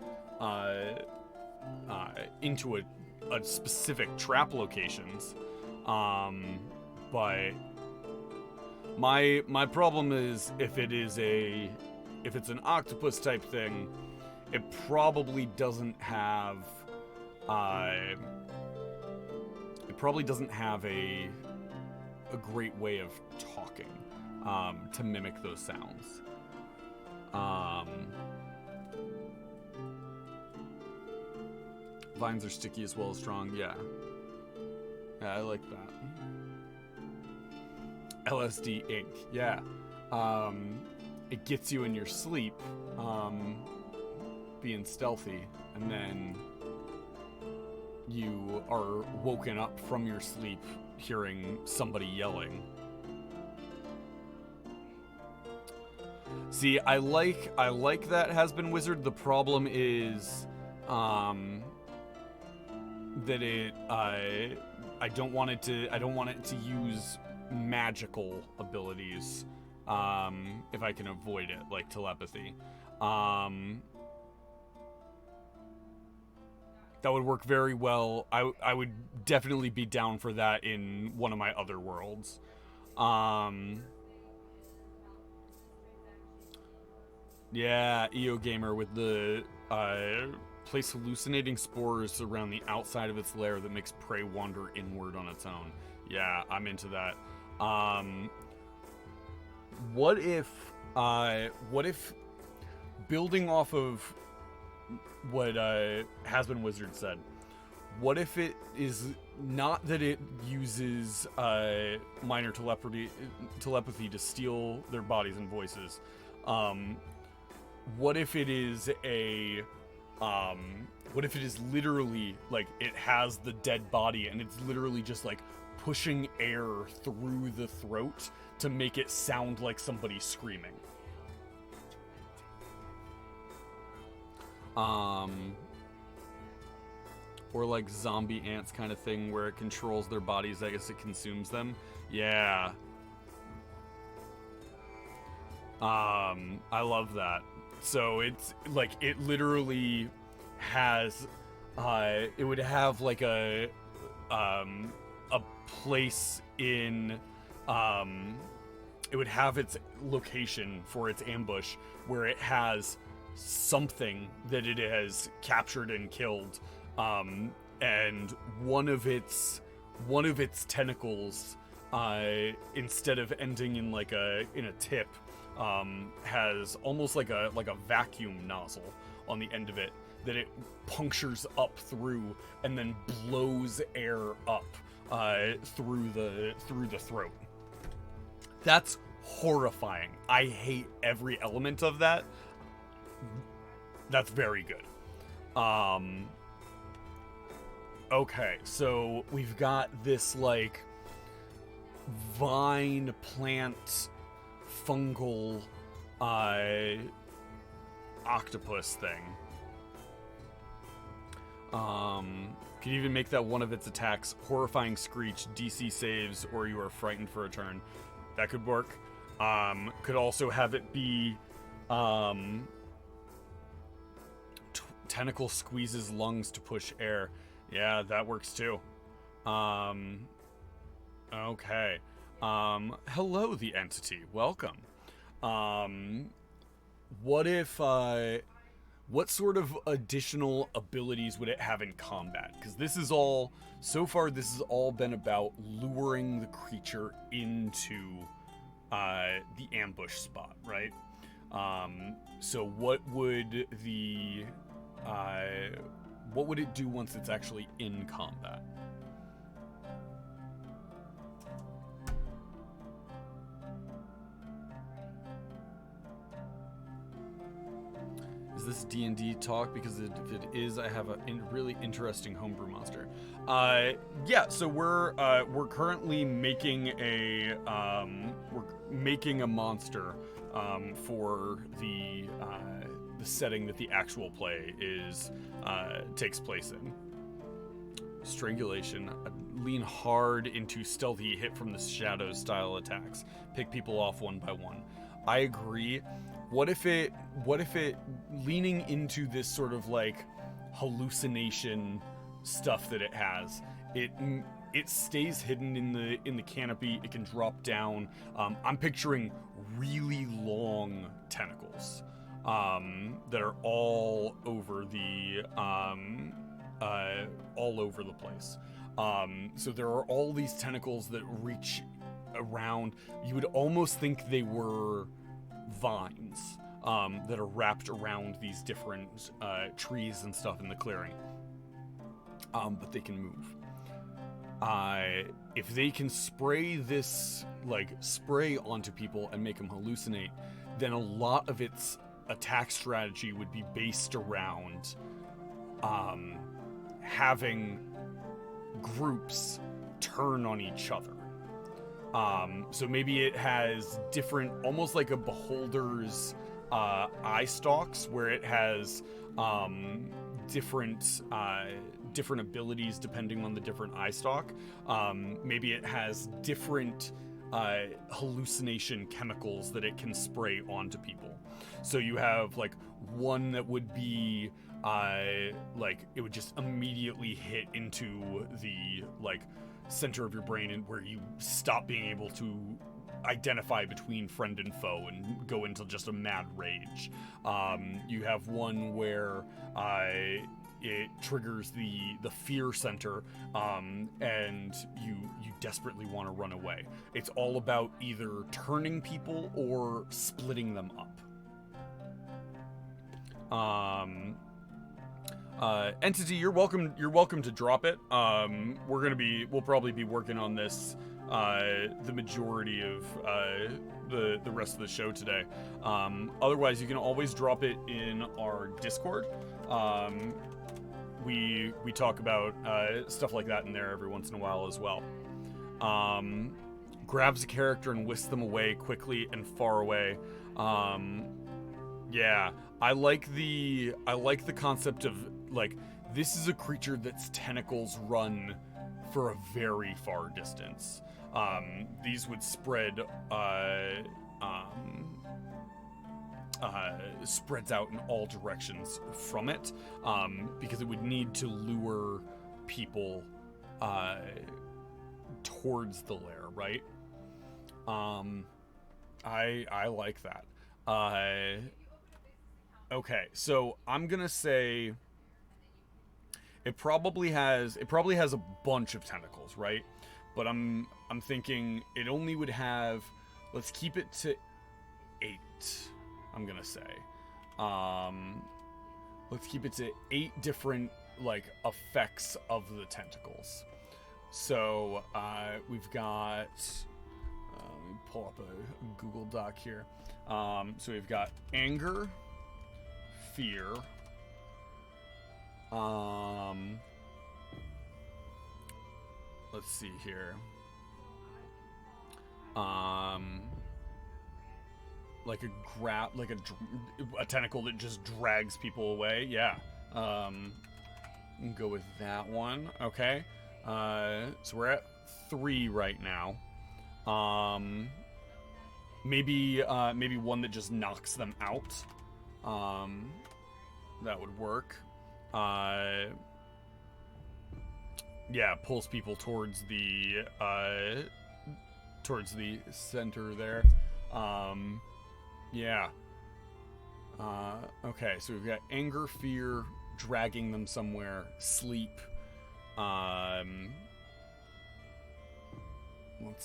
specific trap locations, but my problem is if it's an octopus type thing, it probably doesn't have a great way of talking to mimic those sounds. Vines are sticky as well as strong. Yeah, I like that. LSD ink. Yeah. It gets you in your sleep. being stealthy, and then you are woken up from your sleep hearing somebody yelling. See, I like that has been wizard. The problem is that I don't want it to use magical abilities if I can avoid it, like telepathy. That would work very well. I would definitely be down for that in one of my other worlds. Yeah, EO Gamer with the place hallucinating spores around the outside of its lair that makes prey wander inward on its own. Yeah, I'm into that. What if building off of what Has Been Wizard said, what if it is not that it uses minor telepathy to steal their bodies and voices? What if it is literally like it has the dead body and it's literally just like pushing air through the throat to make it sound like somebody screaming? Or like zombie ants kind of thing where it controls their bodies as it consumes them. Yeah. I love that. So it's like it literally has it would have like a place in it would have its location for its ambush where it has something that it has captured and killed, and one of its tentacles, instead of ending in like a tip, has almost like a vacuum nozzle on the end of it that it punctures up through and then blows air up through the throat. That's horrifying. I hate every element of that. That's very good. Okay, so we've got this like vine plant fungal octopus thing. Could even make that one of its attacks horrifying screech, DC saves, or you are frightened for a turn. That could work. Could also have it be tentacle squeezes lungs to push air. Yeah, that works too. Okay. Hello, the entity. Welcome. What if, what sort of additional abilities would it have in combat? Because this is all, so far, this has all been about luring the creature into the ambush spot, right? So what would it do once it's actually in combat? Is this D&D talk? Because if it is, I have a really interesting homebrew monster. Yeah, so we're currently making a monster for the setting that the actual play takes place in. Strangulation. Lean hard into stealthy hit from the shadows style attacks. Pick people off one by one. I agree. What if it leaning into this sort of like hallucination stuff that it has, it stays hidden in the canopy. It can drop down. I'm picturing really long tentacles that are all over the place. So there are all these tentacles that reach around. You would almost think they were vines that are wrapped around these different trees and stuff in the clearing, but they can move. If they can spray onto people and make them hallucinate, then a lot of its attack strategy would be based around having groups turn on each other. So maybe it has different, almost like a beholder's eye stalks, where it has different abilities depending on the different eye stalk. Maybe it has different hallucination chemicals that it can spray onto people. So you have like one that would be like it would just immediately hit into the like center of your brain, and where you stop being able to identify between friend and foe and go into just a mad rage. You have one where it triggers the fear center, and you desperately want to run away. It's all about either turning people or splitting them up. Entity, you're welcome to drop it. We'll probably be working on this the majority of the rest of the show today. Otherwise, you can always drop it in our Discord. We talk about stuff like that in there every once in a while as well. Grabs a character and whisks them away quickly and far away. Yeah, I like the concept of like, this is a creature that's tentacles run for a very far distance. These would spreads out in all directions from it, because it would need to lure people towards the lair, right? I like that. Okay, so I'm gonna say it probably has a bunch of tentacles, right? But I'm thinking it only would have, let's keep it to 8. I'm gonna say, let's keep it to 8 different like effects of the tentacles. So we've got, let me pull up a Google Doc here. So we've got anger, fear, let's see here. Like a tentacle that just drags people away. Yeah. Go with that one. Okay. So we're at 3 right now. Maybe one that just knocks them out. That would work. Yeah, pulls people towards the center there. Yeah. Okay, so we've got anger, fear, dragging them somewhere, sleep. Let's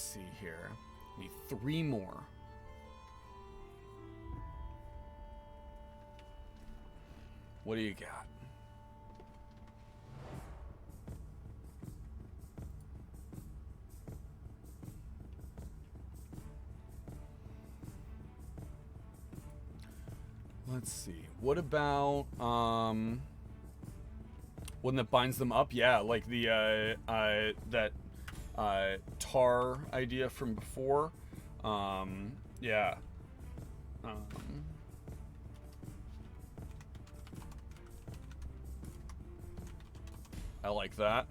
see here. Need 3 more. What do you got? Let's see. What about one that binds them up? Yeah, like the that tar idea from before. Yeah. I like that.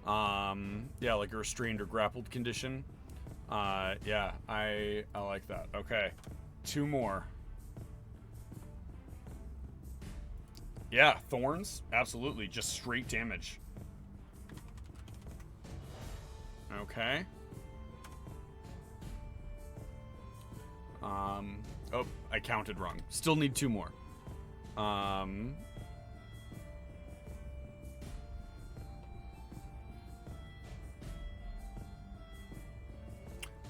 Yeah, like a restrained or grappled condition. Yeah, I like that. Okay. 2 more. Yeah, thorns, absolutely, just straight damage. Okay. Oh, I counted wrong. Still need 2 more.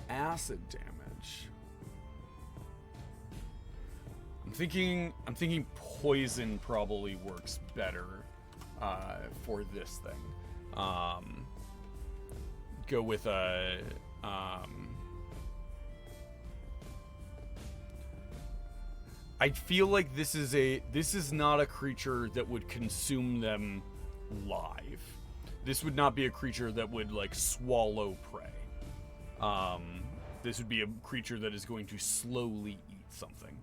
Acid damage. I'm thinking poison probably works better for this thing. Go with a I feel like this is not a creature that would consume them live. This would not be a creature that would like swallow prey. This would be a creature that is going to slowly eat something.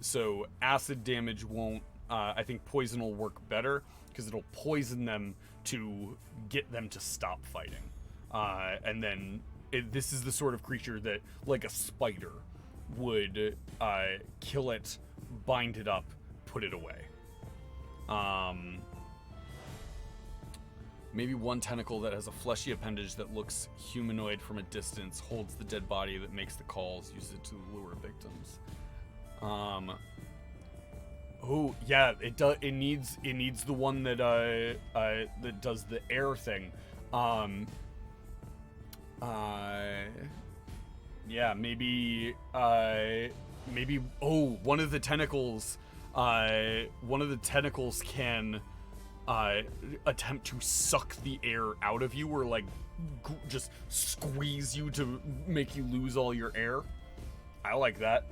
So acid damage won't. I think poison will work better because it'll poison them to get them to stop fighting. And then this is the sort of creature that, like a spider, would kill it, bind it up, put it away. Maybe one tentacle that has a fleshy appendage that looks humanoid from a distance, holds the dead body that makes the calls, uses it to lure victims. Oh yeah, it does. It needs the one that that does the air thing. Yeah, maybe one of the tentacles can attempt to suck the air out of you, or like just squeeze you to make you lose all your air. I like that.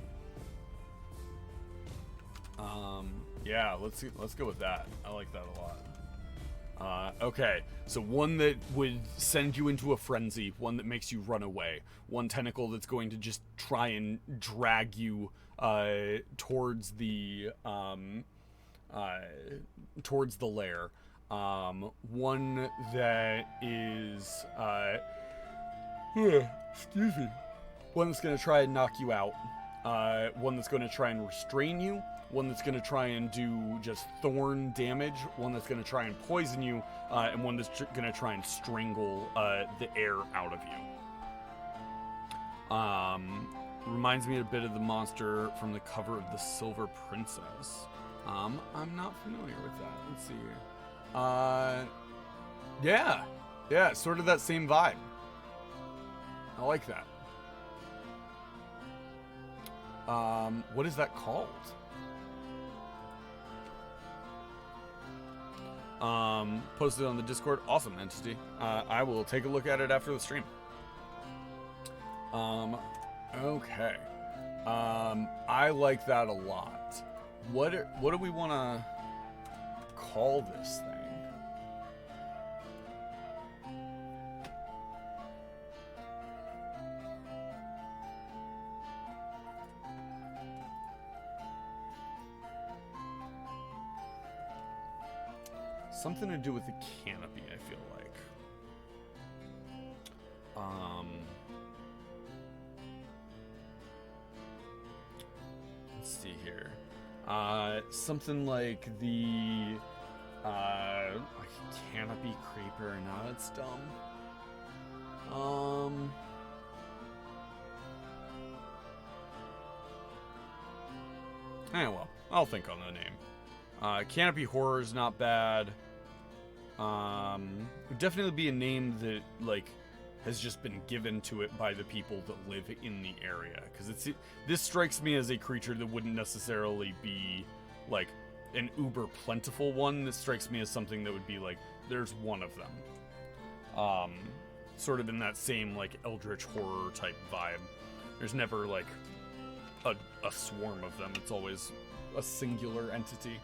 Yeah, let's go with that. I like that a lot. Okay, so one that would send you into a frenzy, one that makes you run away, one tentacle that's going to just try and drag you towards the lair. One that is excuse me. One that's going to try and knock you out. One that's going to try and restrain you. One that's going to try and do just thorn damage. One that's going to try and poison you. And one that's going to try and strangle the air out of you. Reminds me a bit of the monster from the cover of the Silver Princess. I'm not familiar with that. Let's see here. Yeah, sort of that same vibe. I like that. What is that called? Posted on the Discord. Awesome, Entity. I will take a look at it after the stream. Okay. I like that a lot. What do we want to call this thing? Something to do with the canopy, I feel like. Let's see here. Something like the like canopy creeper. No, that's dumb. Well, I'll think on the name. Canopy horror is not bad. Would definitely be a name that like has just been given to it by the people that live in the area, because this strikes me as a creature that wouldn't necessarily be like an uber plentiful one. This strikes me as something that would be like there's one of them, sort of in that same like eldritch horror type vibe. There's never like a swarm of them. It's always a singular entity.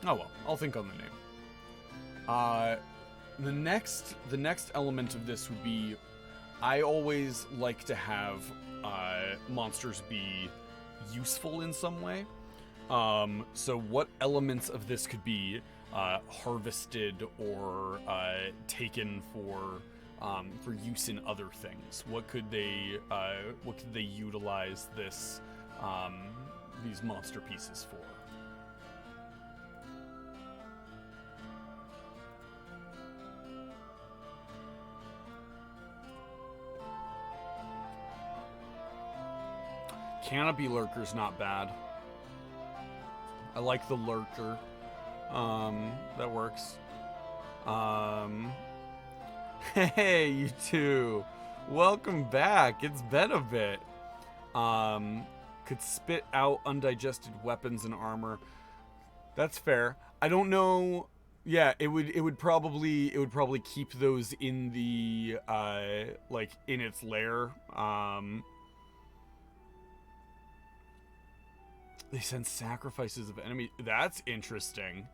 Oh well, I'll think on the name. The next element of this would be, I always like to have monsters be useful in some way. So what elements of this could be harvested or taken for use in other things? What could they utilize this these monster pieces for? Canopy lurker's not bad. I like the lurker. That works. Hey, you two. Welcome back. It's been a bit. Could spit out undigested weapons and armor. That's fair. I don't know. Yeah, it would probably keep those in the like in its lair. They send sacrifices of enemy. That's interesting.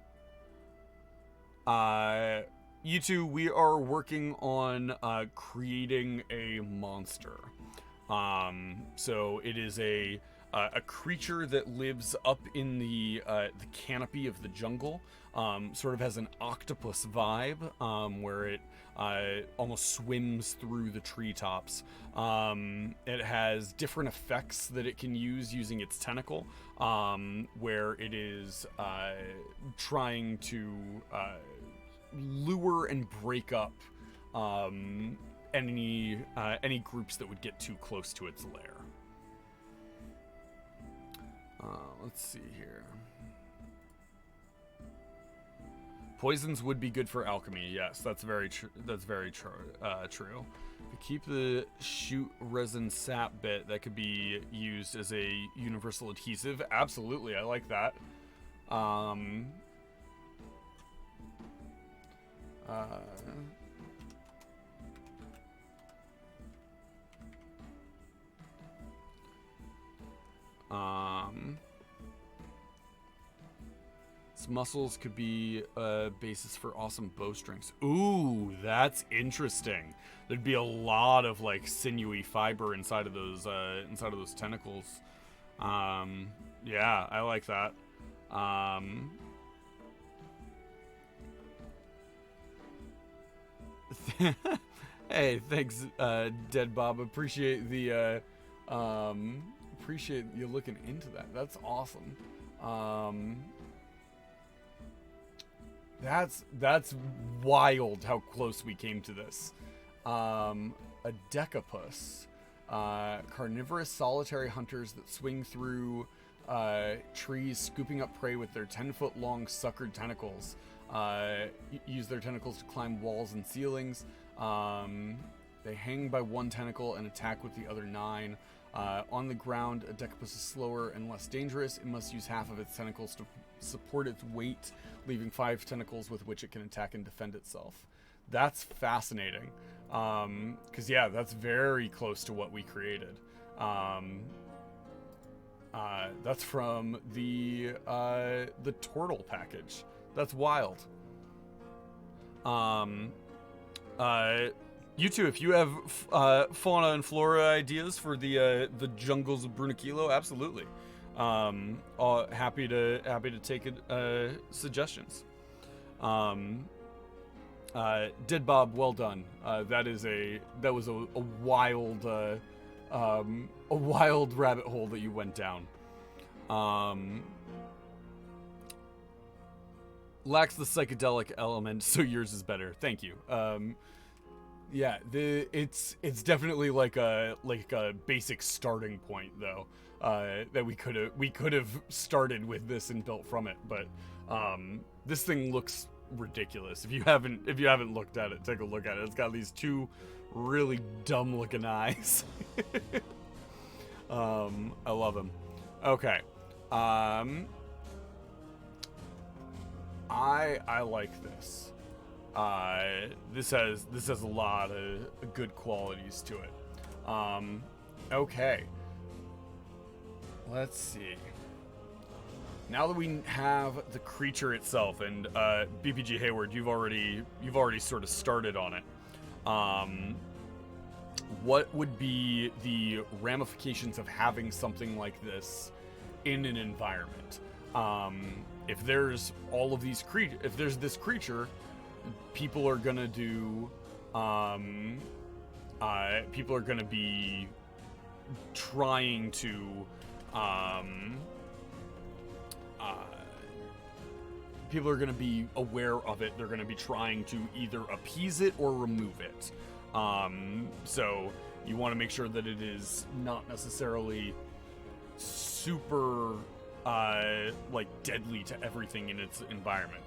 You two, we are working on creating a monster. So it is a creature that lives up in the canopy of the jungle. Sort of has an octopus vibe, where it almost swims through the treetops. It has different effects that it can use using its tentacle, where it is trying to lure and break up any groups that would get too close to its lair. Let's see here. Poisons would be good for alchemy. Yes, that's very true. That's very true. True. If you keep the shoot resin sap bit, that could be used as a universal adhesive. Absolutely, I like that. Its muscles could be a basis for awesome bowstrings. Ooh, that's interesting. There'd be a lot of like sinewy fiber inside of those tentacles. Yeah, I like that. Hey, thanks, Dead Bob. Appreciate the appreciate you looking into that. That's awesome. That's wild how close we came to this. A decapus. Carnivorous solitary hunters that swing through trees, scooping up prey with their 10-foot long suckered tentacles. Use their tentacles to climb walls and ceilings. They hang by one tentacle and attack with the other 9. On the ground, a decapus is slower and less dangerous. It must use half of its tentacles to support its weight, leaving 5 tentacles with which it can attack and defend itself. That's fascinating. Because, yeah, that's very close to what we created. That's from the Turtle package. That's wild. You two, if you have fauna and flora ideas for the jungles of Brunakilo, absolutely. Happy to take suggestions. Dead Bob, well done. That was a wild rabbit hole that you went down. Lacks the psychedelic element, so yours is better. Thank you. Yeah, it's definitely like a basic starting point though. That we could have started with this and built from it, but this thing looks ridiculous. If you haven't looked at it, take a look at it. It's got these 2 really dumb looking eyes. I love them. Okay. I like this. This has a lot of good qualities to it. Okay. Let's see. Now that we have the creature itself, and BPG Hayward, you've already sort of started on it. What would be the ramifications of having something like this in an environment? If there's all of these if there's this creature, people are gonna do. People are gonna be trying to. People are going to be aware of it. They're going to be trying to either appease it or remove it. So you want to make sure that it is not necessarily super like deadly to everything in its environment.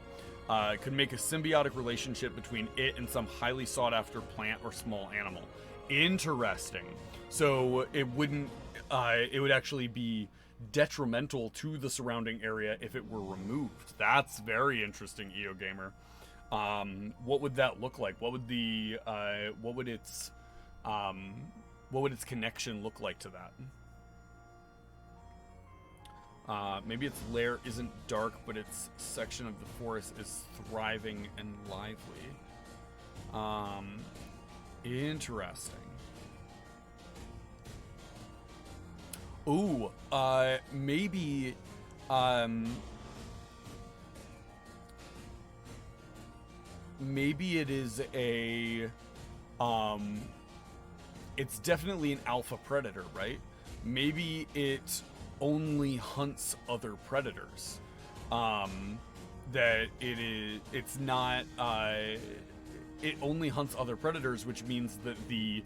It could make a symbiotic relationship between it and some highly sought after plant or small animal. Interesting. So it wouldn't. It would actually be detrimental to the surrounding area if it were removed. That's very interesting, EO Gamer. What would that look like? What would the what would its connection look like to that? Maybe its lair isn't dark, but its section of the forest is thriving and lively. Interesting. Ooh, maybe, maybe it is a, it's definitely an alpha predator, right? Maybe it only hunts other predators. That it's not, it only hunts other predators, which means that the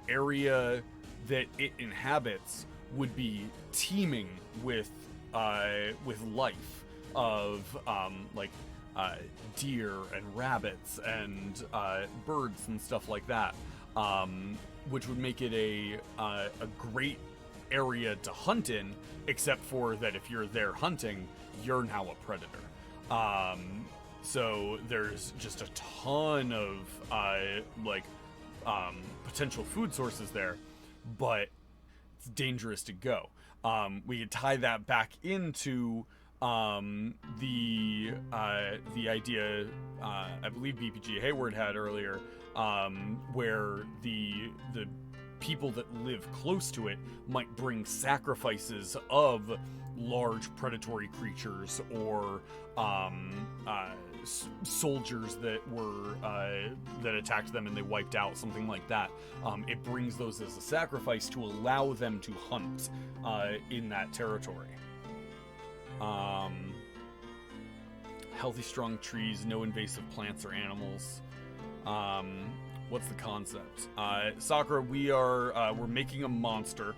area that it inhabits would be teeming with life of like deer and rabbits and birds and stuff like that, which would make it a great area to hunt in, except for that if you're there hunting, you're now a predator. So there's just a ton of potential food sources there, but it's dangerous to go. We could tie that back into the idea I believe BPG Hayward had earlier, where the people that live close to it might bring sacrifices of large predatory creatures or soldiers that were that attacked them and they wiped out, something like that. It brings those as a sacrifice to allow them to hunt in that territory. Healthy, strong trees, no invasive plants or animals. What's the concept? Sakura, we're making a monster.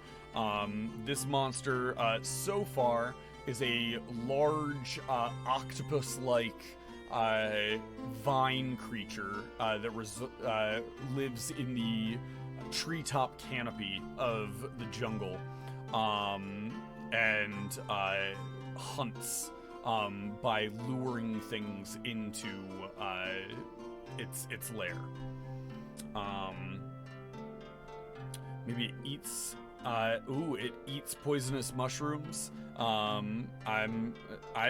This monster, so far, is a large, octopus-like, vine creature, that lives in the treetop canopy of the jungle, and hunts, by luring things into, its lair. Maybe it eats, it eats poisonous mushrooms. I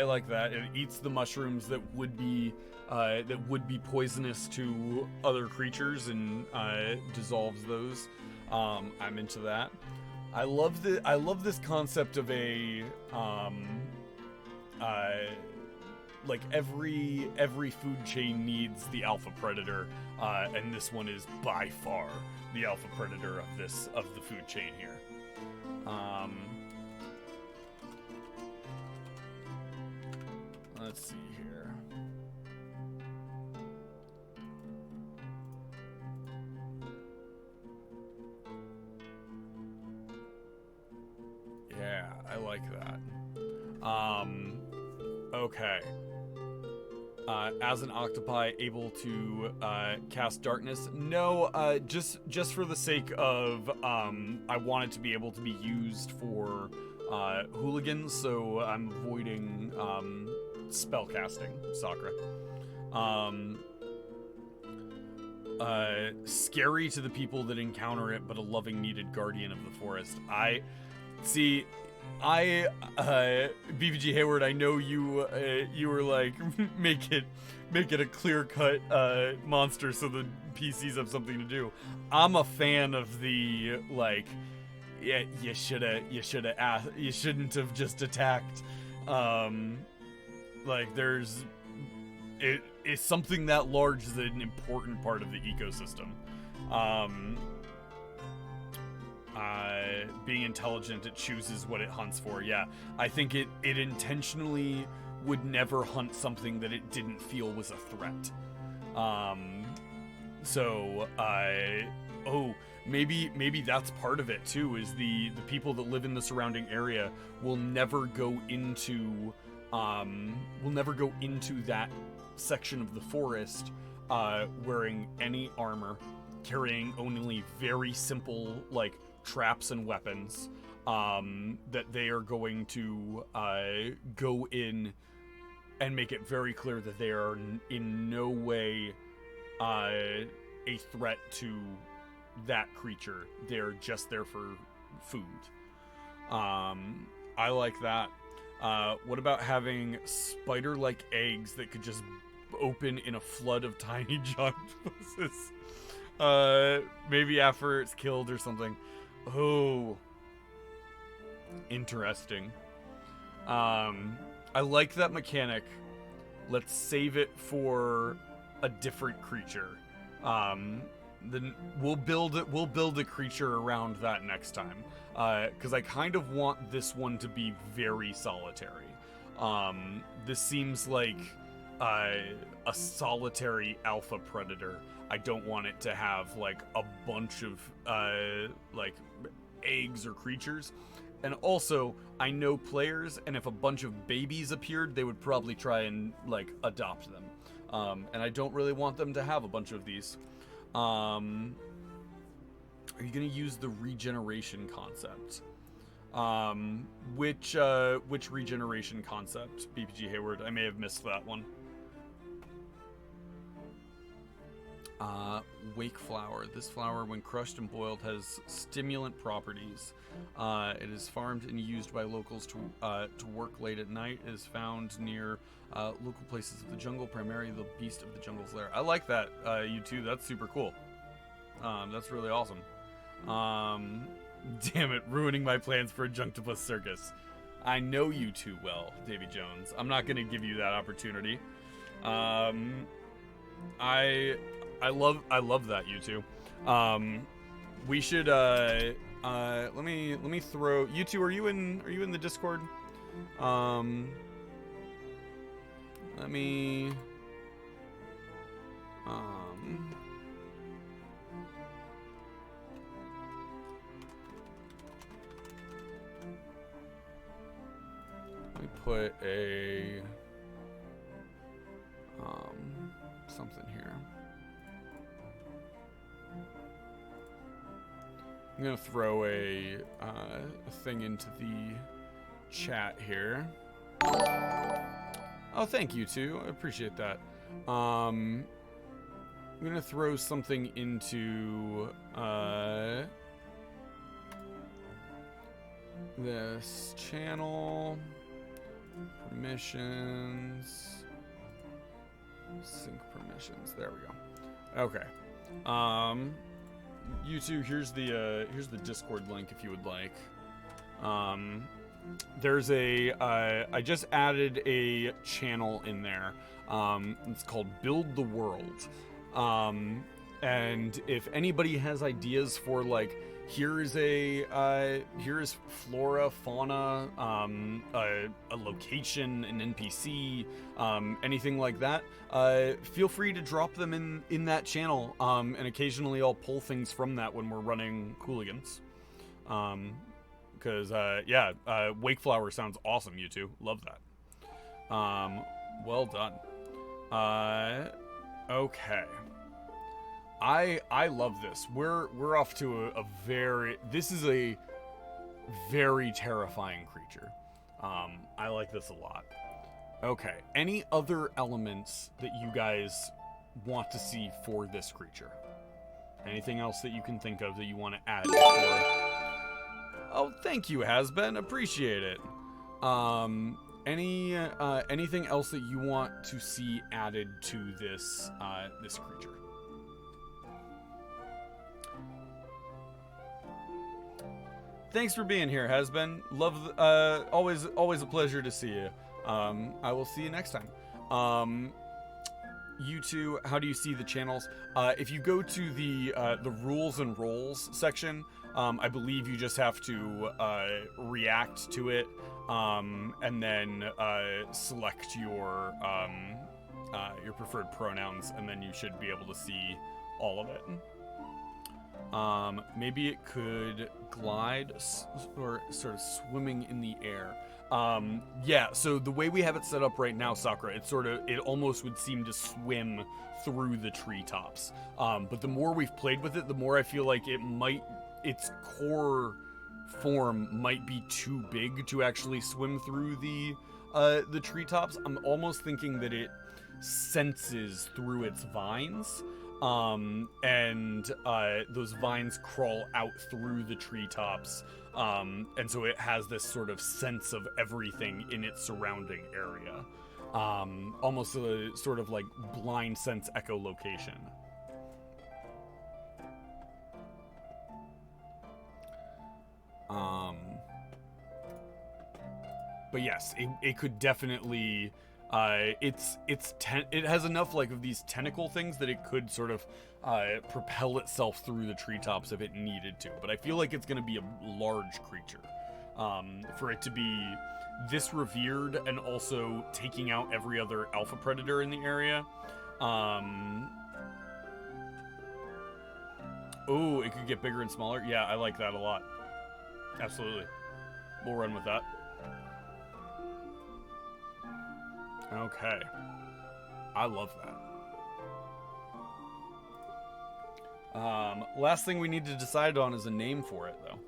like that. It eats the mushrooms that would be poisonous to other creatures and dissolves those. I'm into that. I love this concept of a like every food chain needs the alpha predator, and this one is by far the alpha predator of the food chain here. Let's see here. Yeah, I like that. Okay. As an octopi, able to cast darkness? No, just for the sake of I want it to be able to be used for hooligans, so I'm avoiding spell casting, Sakura. Scary to the people that encounter it, but a loving, needed guardian of the forest. BVG Hayward, I know you were like, make it a clear-cut monster so the PCs have something to do. I'm a fan of the, like, yeah, you shouldn't have just attacked. Like, it's something that large is an important part of the ecosystem. Being intelligent, it chooses what it hunts for. Yeah, I think it intentionally would never hunt something that it didn't feel was a threat. Maybe that's part of it too, is the people that live in the surrounding area will never go into that section of the forest wearing any armor, carrying only very simple, like, traps and weapons, that they are going to go in and make it very clear that they are in no way a threat to that creature. They're just there for food. I like that. What about having spider-like eggs that could just open in a flood of tiny octopuses? Maybe after it's killed or something. Oh, interesting. I like that mechanic. Let's save it for a different creature. Then we'll build a creature around that next time. Because I kind of want this one to be very solitary. This seems like a solitary alpha predator. I don't want it to have like a bunch of like eggs or creatures. And also, I know players, and if a bunch of babies appeared, they would probably try and like adopt them. And I don't really want them to have a bunch of these. Are you going to use the regeneration concept? Which regeneration concept, BPG Hayward? I may have missed that one. Wake flower. This flower, when crushed and boiled, has stimulant properties. It is farmed and used by locals to work late at night. It is found near local places of the jungle, primarily the beast of the jungle's lair. I like that, you two. That's super cool. That's really awesome. Damn it, ruining my plans for a Junctopus circus. I know you too well, Davy Jones. I'm not going to give you that opportunity. I love that, you two. We should let me throw you two. Are you in the Discord? Let me put a something here. I'm gonna throw a thing into the chat here. Oh, thank you too. I appreciate that. I'm gonna throw something into this channel. Permissions. Sync permissions. There we go. Okay. You two, here's the Discord link if you would like. There's I just added a channel in there. It's called Build the World. And if anybody has ideas for like, here's flora, fauna, a location, an NPC, anything like that, feel free to drop them in that channel, and occasionally I'll pull things from that when we're running Hooligans. Because, Wakeflower sounds awesome, you two. Love that. Well done. Okay. I love this. We're off to this is a very terrifying creature. I like this a lot. Okay. Any other elements that you guys want to see for this creature? Anything else that you can think of that you want to add before? Oh, thank you, Hasbeen. Appreciate it. Anything else that you want to see added to this this creature? Thanks for being here, Hasbeen. Love, always a pleasure to see you. I will see you next time. You two, how do you see the channels? If you go to the rules and roles section, I believe you just have to react to it, and then select your preferred pronouns, and then you should be able to see all of it. Maybe it could glide or sort of swimming in the air. Yeah, so the way we have it set up right now, Sakura, it almost would seem to swim through the treetops. But the more we've played with it, the more I feel like its core form might be too big to actually swim through the treetops. I'm almost thinking that it senses through its vines, and those vines crawl out through the treetops, and so it has this sort of sense of everything in its surrounding area, almost a sort of like blind sense echolocation. But yes, it could definitely, it has enough like of these tentacle things that it could sort of propel itself through the treetops if it needed to. But I feel like it's going to be a large creature, for it to be this revered and also taking out every other alpha predator in the area. Oh, it could get bigger and smaller. Yeah, I like that a lot. Absolutely. We'll run with that. Okay. I love that. Last thing we need to decide on is a name for it, though.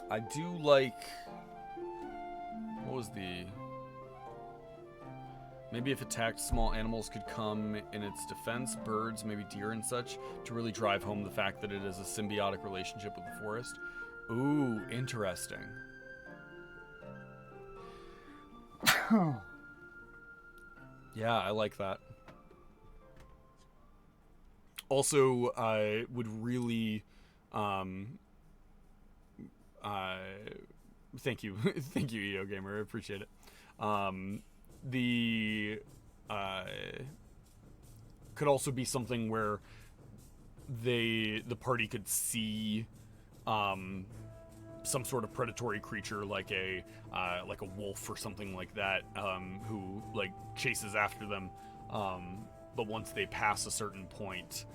I do like... What was the... Maybe if attacked, small animals could come in its defense, birds, maybe deer and such, to really drive home the fact that it is a symbiotic relationship with the forest. Ooh, interesting. Yeah, I like that. Also, I would really, thank you, thank you, EO Gamer, I appreciate it. The could also be something where the party could see some sort of predatory creature like a wolf or something like that, who like chases after them, but once they pass a certain point,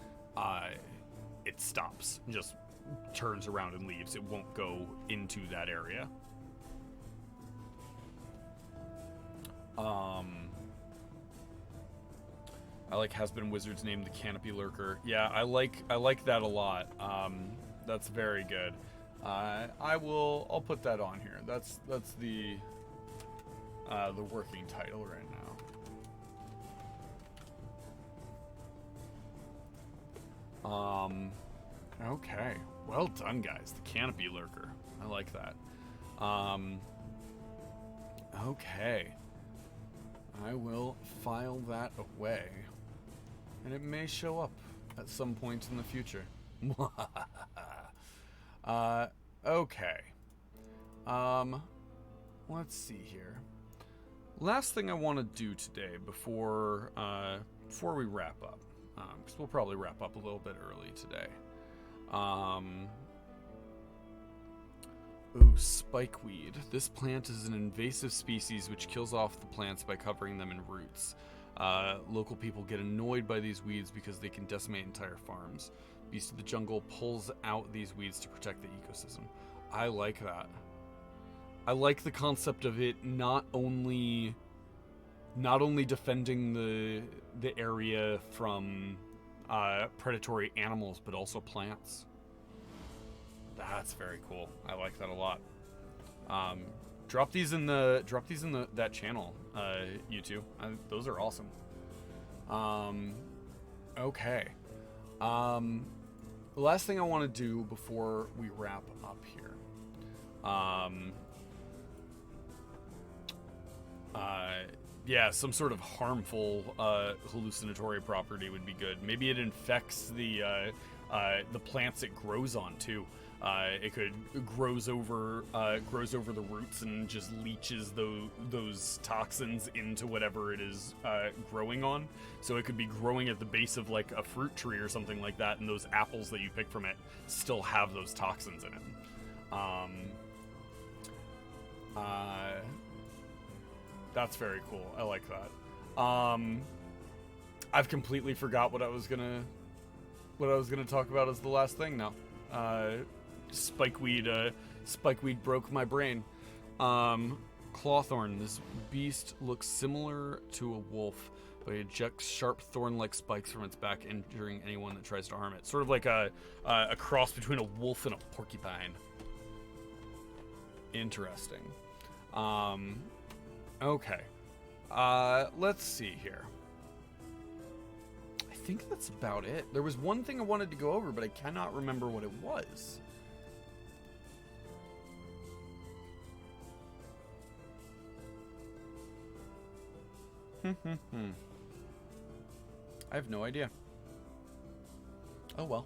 it stops, just turns around and leaves. It won't go into that area. I like Has-Been Wizard's name, the Canopy Lurker. Yeah, I like that a lot. That's very good. I'll put that on here. That's the working title right now. Okay. Well done, guys. The Canopy Lurker. I like that. Okay. I will file that away. And it may show up at some point in the future. Okay. Let's see here. Last thing I want to do today before we wrap up, because we'll probably wrap up a little bit early today. Ooh, spikeweed. This plant is an invasive species which kills off the plants by covering them in roots. Local people get annoyed by these weeds because they can decimate entire farms. Beast of the Jungle pulls out these weeds to protect the ecosystem. I like that. I like the concept of it not only defending the area from predatory animals, but also plants. That's very cool. I like that a lot. Drop these in that channel, you two. Those are awesome. Okay. The last thing I want to do before we wrap up here. Yeah, some sort of harmful hallucinatory property would be good. Maybe it infects the plants it grows on too. It could grows over the roots and just leaches those toxins into whatever it is growing on. So it could be growing at the base of like a fruit tree or something like that, and those apples that you pick from it still have those toxins in it. That's very cool. I like that. I've completely forgot what I was gonna talk about as the last thing now. Spikeweed broke my brain. Clawthorn, this beast looks similar to a wolf, but it ejects sharp thorn-like spikes from its back, injuring anyone that tries to harm it. Sort of like a cross between a wolf and a porcupine. Interesting. Okay. Let's see here. I think that's about it. There was one thing I wanted to go over, but I cannot remember what it was. I have no idea. Oh well.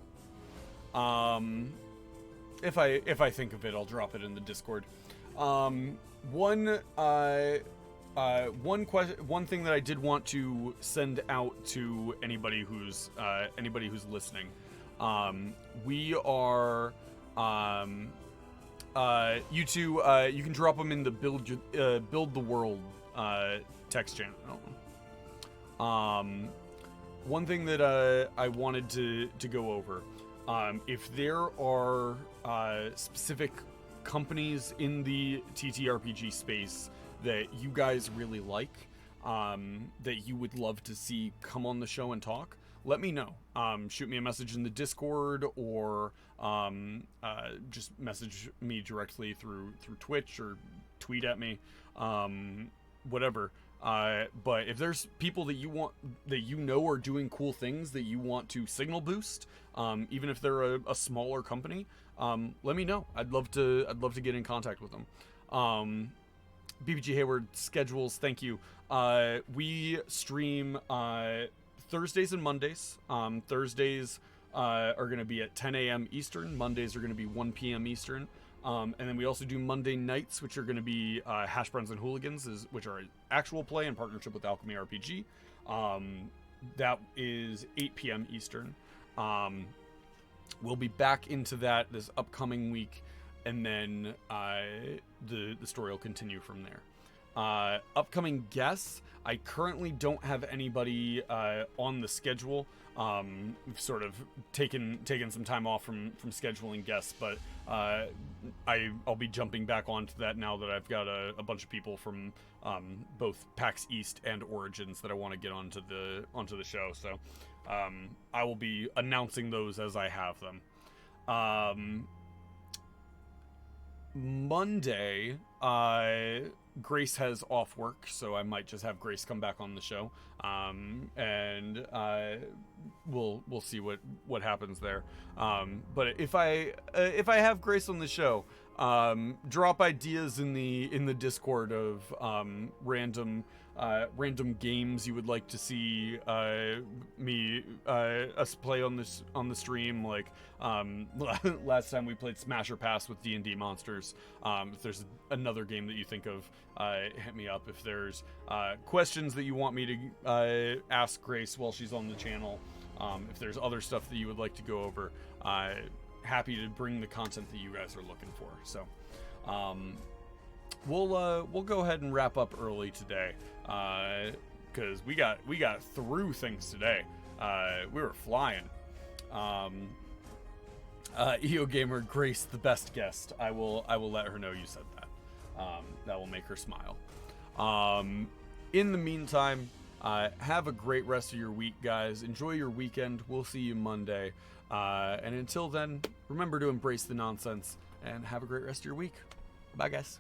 If I think of it, I'll drop it in the Discord. One thing that I did want to send out to anybody who's listening. We are you two. You can drop them in the build the world text channel. One thing that I wanted to go over, if there are specific companies in the TTRPG space that you guys really like, that you would love to see come on the show and talk, let me know. Shoot me a message in the Discord, or just message me directly through Twitch, or tweet at me, whatever. But if there's people that you want, that you know are doing cool things that you want to signal boost, even if they're a smaller company, let me know. I'd love to get in contact with them. BBG Hayward schedules, thank you. We stream Thursdays and Mondays. Thursdays are going to be at 10 a.m. Eastern. Mondays are going to be 1 p.m. Eastern. And then we also do Monday nights, which are going to be Hash Browns and Hooligans, which are actual play in partnership with Alchemy RPG. That is 8 p.m. Eastern. We'll be back into that this upcoming week, and then the story will continue from there. Upcoming guests, I currently don't have anybody on the schedule. We've sort of taken some time off from scheduling guests, but I'll be jumping back onto that now that I've got a bunch of people from both PAX East and Origins that I want to get onto the show. So I will be announcing those as I have them. Monday, Grace has off work, so I might just have Grace come back on the show, and we'll see what happens there. But if I have Grace on the show, drop ideas in the Discord of random games you would like to see us play on the stream. Like last time we played Smash or Pass with D&D monsters. If there's another game that you think of, hit me up. If there's questions that you want me to ask Grace while she's on the channel, if there's other stuff that you would like to go over, happy to bring the content that you guys are looking for. So we'll go ahead and wrap up early today, because we got through things today. We were flying. EO Gamer, Grace, the best guest. I will let her know you said that. That will make her smile. In the meantime, have a great rest of your week, guys. Enjoy your weekend. We'll see you Monday. And until then, remember to embrace the nonsense and have a great rest of your week. Bye, guys.